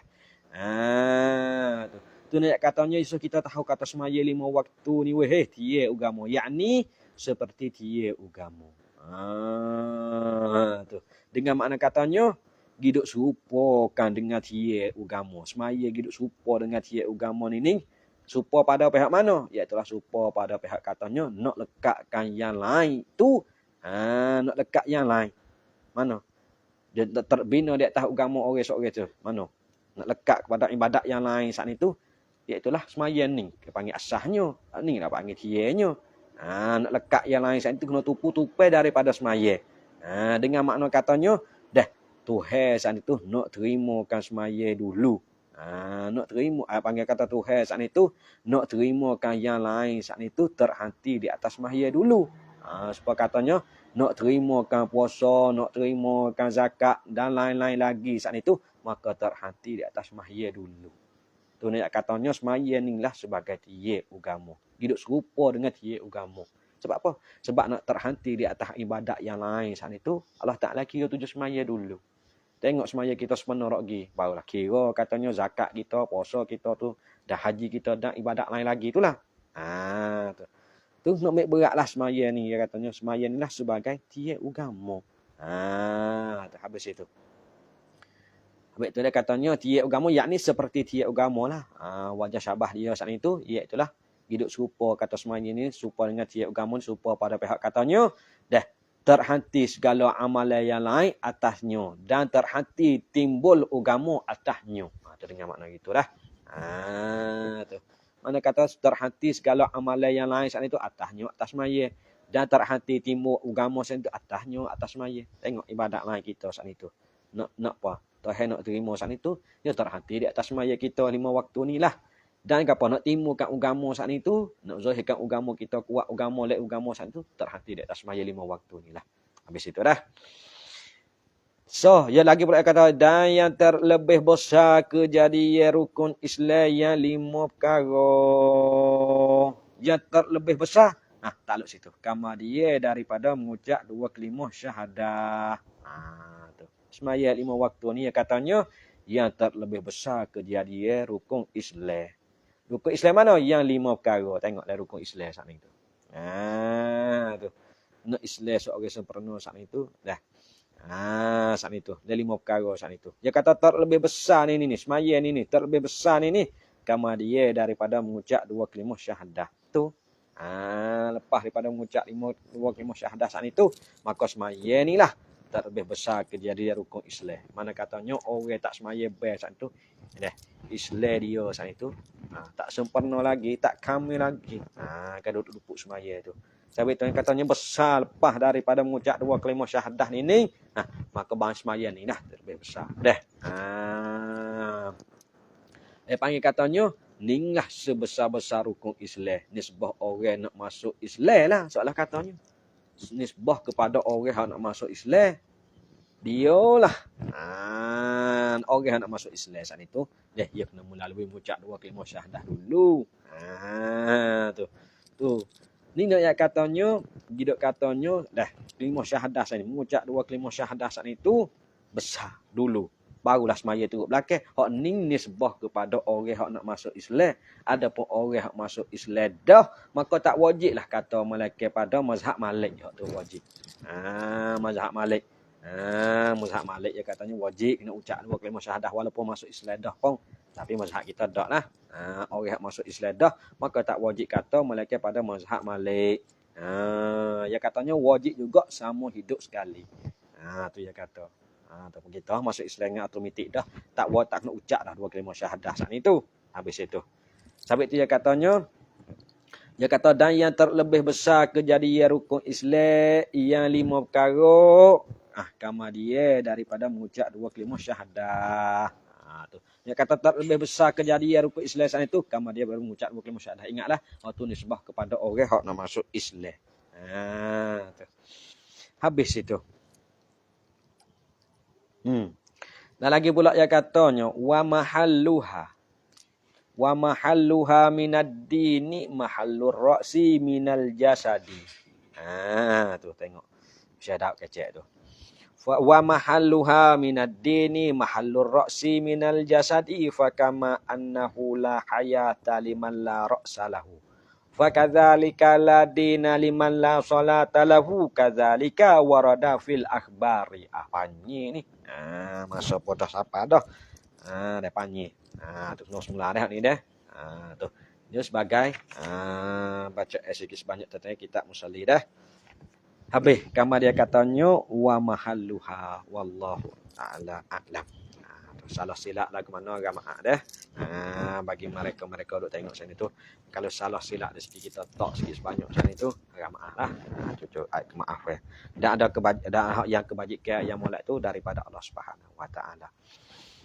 Tu. Tu nak katanya isu kita tahu kata semaya 5 waktu ni tia agama. Yakni seperti tia agama. Tu. Dengan makna katanya hidup serupakan dengan tiap agama. Semaya hidup serupa dengan tiap agama ni serupa pada pihak mana? Iaitulah serupa pada pihak katanya nak lekatkan yang lain tu. Nak lekat yang lain. Mana? Dia terbina di atas agama orang seorang tu. Mana? Nak lekat kepada ibadat yang lain saat itu. Iaitulah semayan ni. Dia panggil asahnya. Ni nak panggil tianya. Nak lekat yang lain saat itu kena tupu-tupai daripada semaya. Dengan makna katanya, dah Tuhan saat itu nak terimakan semaya dulu. Nak terima, panggil kata Tuhan saat itu, nak terimakan yang lain saat itu terhenti di atas semaya dulu. Sebab katanya, nak terimakan puasa, nak terimakan zakat dan lain-lain lagi saat itu, maka terhenti di atas semaya dulu. Tu nak katanya semaya ni lah sebagai tiye agama. Hidup serupa dengan tiye agama. Sebab apa? Sebab nak terhenti di atas ibadat yang lain saat itu, Allah Ta'ala kira tujuh semaya dulu. Tengok semaya kita sepenuh lagi. Barulah kira katanya zakat kita, puasa kita tu, dah haji kita, dan ibadat lain lagi itulah. Tu nak ambil beratlah semaya ni. Dia katanya semaya ni lah sebagai tiye agama. Habis itu. Habis itu dia katanya tiye agama yakni seperti tiye agama lah. Wajah syabah dia saat itu iaitulah hidup serupa kata semaya ni serupa dengan tiye agama serupa pada pihak katanya dah terhenti segala amalan yang lain atasnya dan terhenti timbul agama atasnya. Tu dengan makna gitulah. Tu. Mana kata terhenti segala amalan yang lain saat itu atasnya atas semaya dan terhenti timbul agama saat itu atasnya atas semaya. Tengok ibadat lain kita saat itu. Nak apa? Tuhan nak terima saat itu, dia terhenti di atas semaya kita 5 waktu ni lah. Dan apa nak timukan agama saat itu, nak zahirkan agama kita kuat, agama lek agama saat itu, terhenti di atas semaya 5 waktu ni lah. Habis itu dah. So, ya lagi pula kata, dan yang terlebih besar kejadian rukun Islam yang 5 perkara. Yang terlebih besar, takluk situ. Kama dia daripada mengucap 2 kalimah syahadah. Semaya 5 waktu ni katanya yang terlebih besar kejadian rukun Islam. Rukun Islam mana? Yang 5 perkara. Tengoklah rukun Islam saat itu. Tu. Nak Islam seorang sempurna saat itu. Dah. Saat itu. Dia 5 perkara saat itu. Dia kata terlebih besar ni. Semaya ni. Terlebih besar ni. Kama dia daripada mengucap 2 kalimah syahadah. Tu. Lepas daripada mengucap 2 kalimah syahadah saat itu. Maka semaya ni lah. Terlebih besar kejadian rukun Islam. Mana katanya orang tak semaya saat itu. Islam dia saat itu. Tak sempurna lagi. Tak kamil lagi. Kan duduk-duduk semaya tu. Sebab itu yang katanya besar lepas daripada mengucap 2 kalimah syahadah ni. Maka bahan semaya ni lah terlebih besar. Panggil katanya. Inilah sebesar-besar rukun Islam. Nisbah orang nak masuk Islam lah. Soalah katanya. Nisbah kepada orang yang nak masuk Islam. Dialah. Orang yang nak masuk Islam saat itu. Dia kena melalui mengucap 2 kalimah syahadah dulu. Tu. Ni nak katanya. Hidup katanya. Kalimah syahadah saat ini. Mengucap 2 kalimah syahadah saat itu. Besar dulu. Barulah semaya turut belakang. Hak ni nisbah kepada orang yang nak masuk Islam. Adapun orang yang masuk Islam dah. Maka tak wajib lah kata malaikat pada mazhab Malik. Hak tu wajib. Mazhab Malik. Mazhab Malik dia katanya wajib kena ucap 2 kalimah syahadah walaupun masuk Islam dah pun. Tapi mazhab kita tak lah. Orang yang masuk Islam dah. Maka tak wajib kata malaikat pada mazhab Malik. Dia katanya wajib juga sama hidup sekali. Tu dia kata. Ataupun kita masuk Islam dengan automatik dah. Tak kena ucap dah 2 kalimah syahadah saat itu. Habis itu. Sampai itu dia katanya. Dia kata dan yang terlebih besar kejadian rukun Islam yang 5 perkara. Kama dia daripada mengucap 2 kalimah syahadah. Tu. Dia kata terlebih besar kejadian rukun Islam saat itu. Kama dia baru mengucap 2 kalimah syahadah. Ingatlah. Waktu nisbah kepada orang yang nak masuk Islam. Tu. Habis itu. Dan lagi pula dia katanya wa mahalluha minad dini mahallur ra'si minal jasadi. Tu tengok. Syahadat kecek tu. Wa mahalluha minad dini mahallur ra'si minal jasadi fa kama annahu la hayata liman la ra'sa lahu. Fa kadzalika la dina liman la salata lahu kadzalika warada fil akhbari. Panyi ni. Masa podah siapa dah. Dah panyi. Tu semula dah ni dah. Tu. Dia sebagai baca sikit sebanyak tentang kitab musalli dah. Habis kamar dia katanya wa mahalluha wallahu ta'ala a'lam. salah silap lah ke mana agak maaf dah. Bagi mereka duk tengok sini tu, kalau salah silap dari segi kita tak sikit sebanyak sini tu agak maaf lah. Cucuk maaf ya. Dan ada yang kebajikan yang mulai tu daripada Allah Subhanahu wa taala.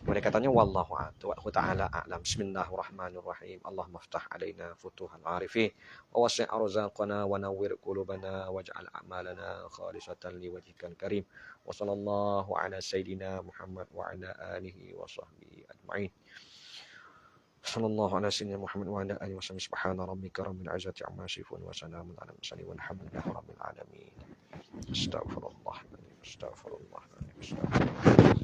Boleh katanya wallahu ta'ala a'lam. Bismillahirrahmanirrahim. Allahumma ftah alaina futuhal arifin wa wasi' arzaqana wa nawwir qulubana waj'al a'malana khalisatan liwajhikal karim. Wa sallallahu ala sayidina Muhammad wa ala alihi wa sahbihi ajma'in. Sallallahu ala sayyidina Muhammad wa ala alihi wa sahbihi. Subhana rabbika rabbil izzati amma yasifun wa salamun ala mursalin walhamdulillahi rabbil alamin. Astaghfirullah. Astaghfirullah. Astaghfirullah.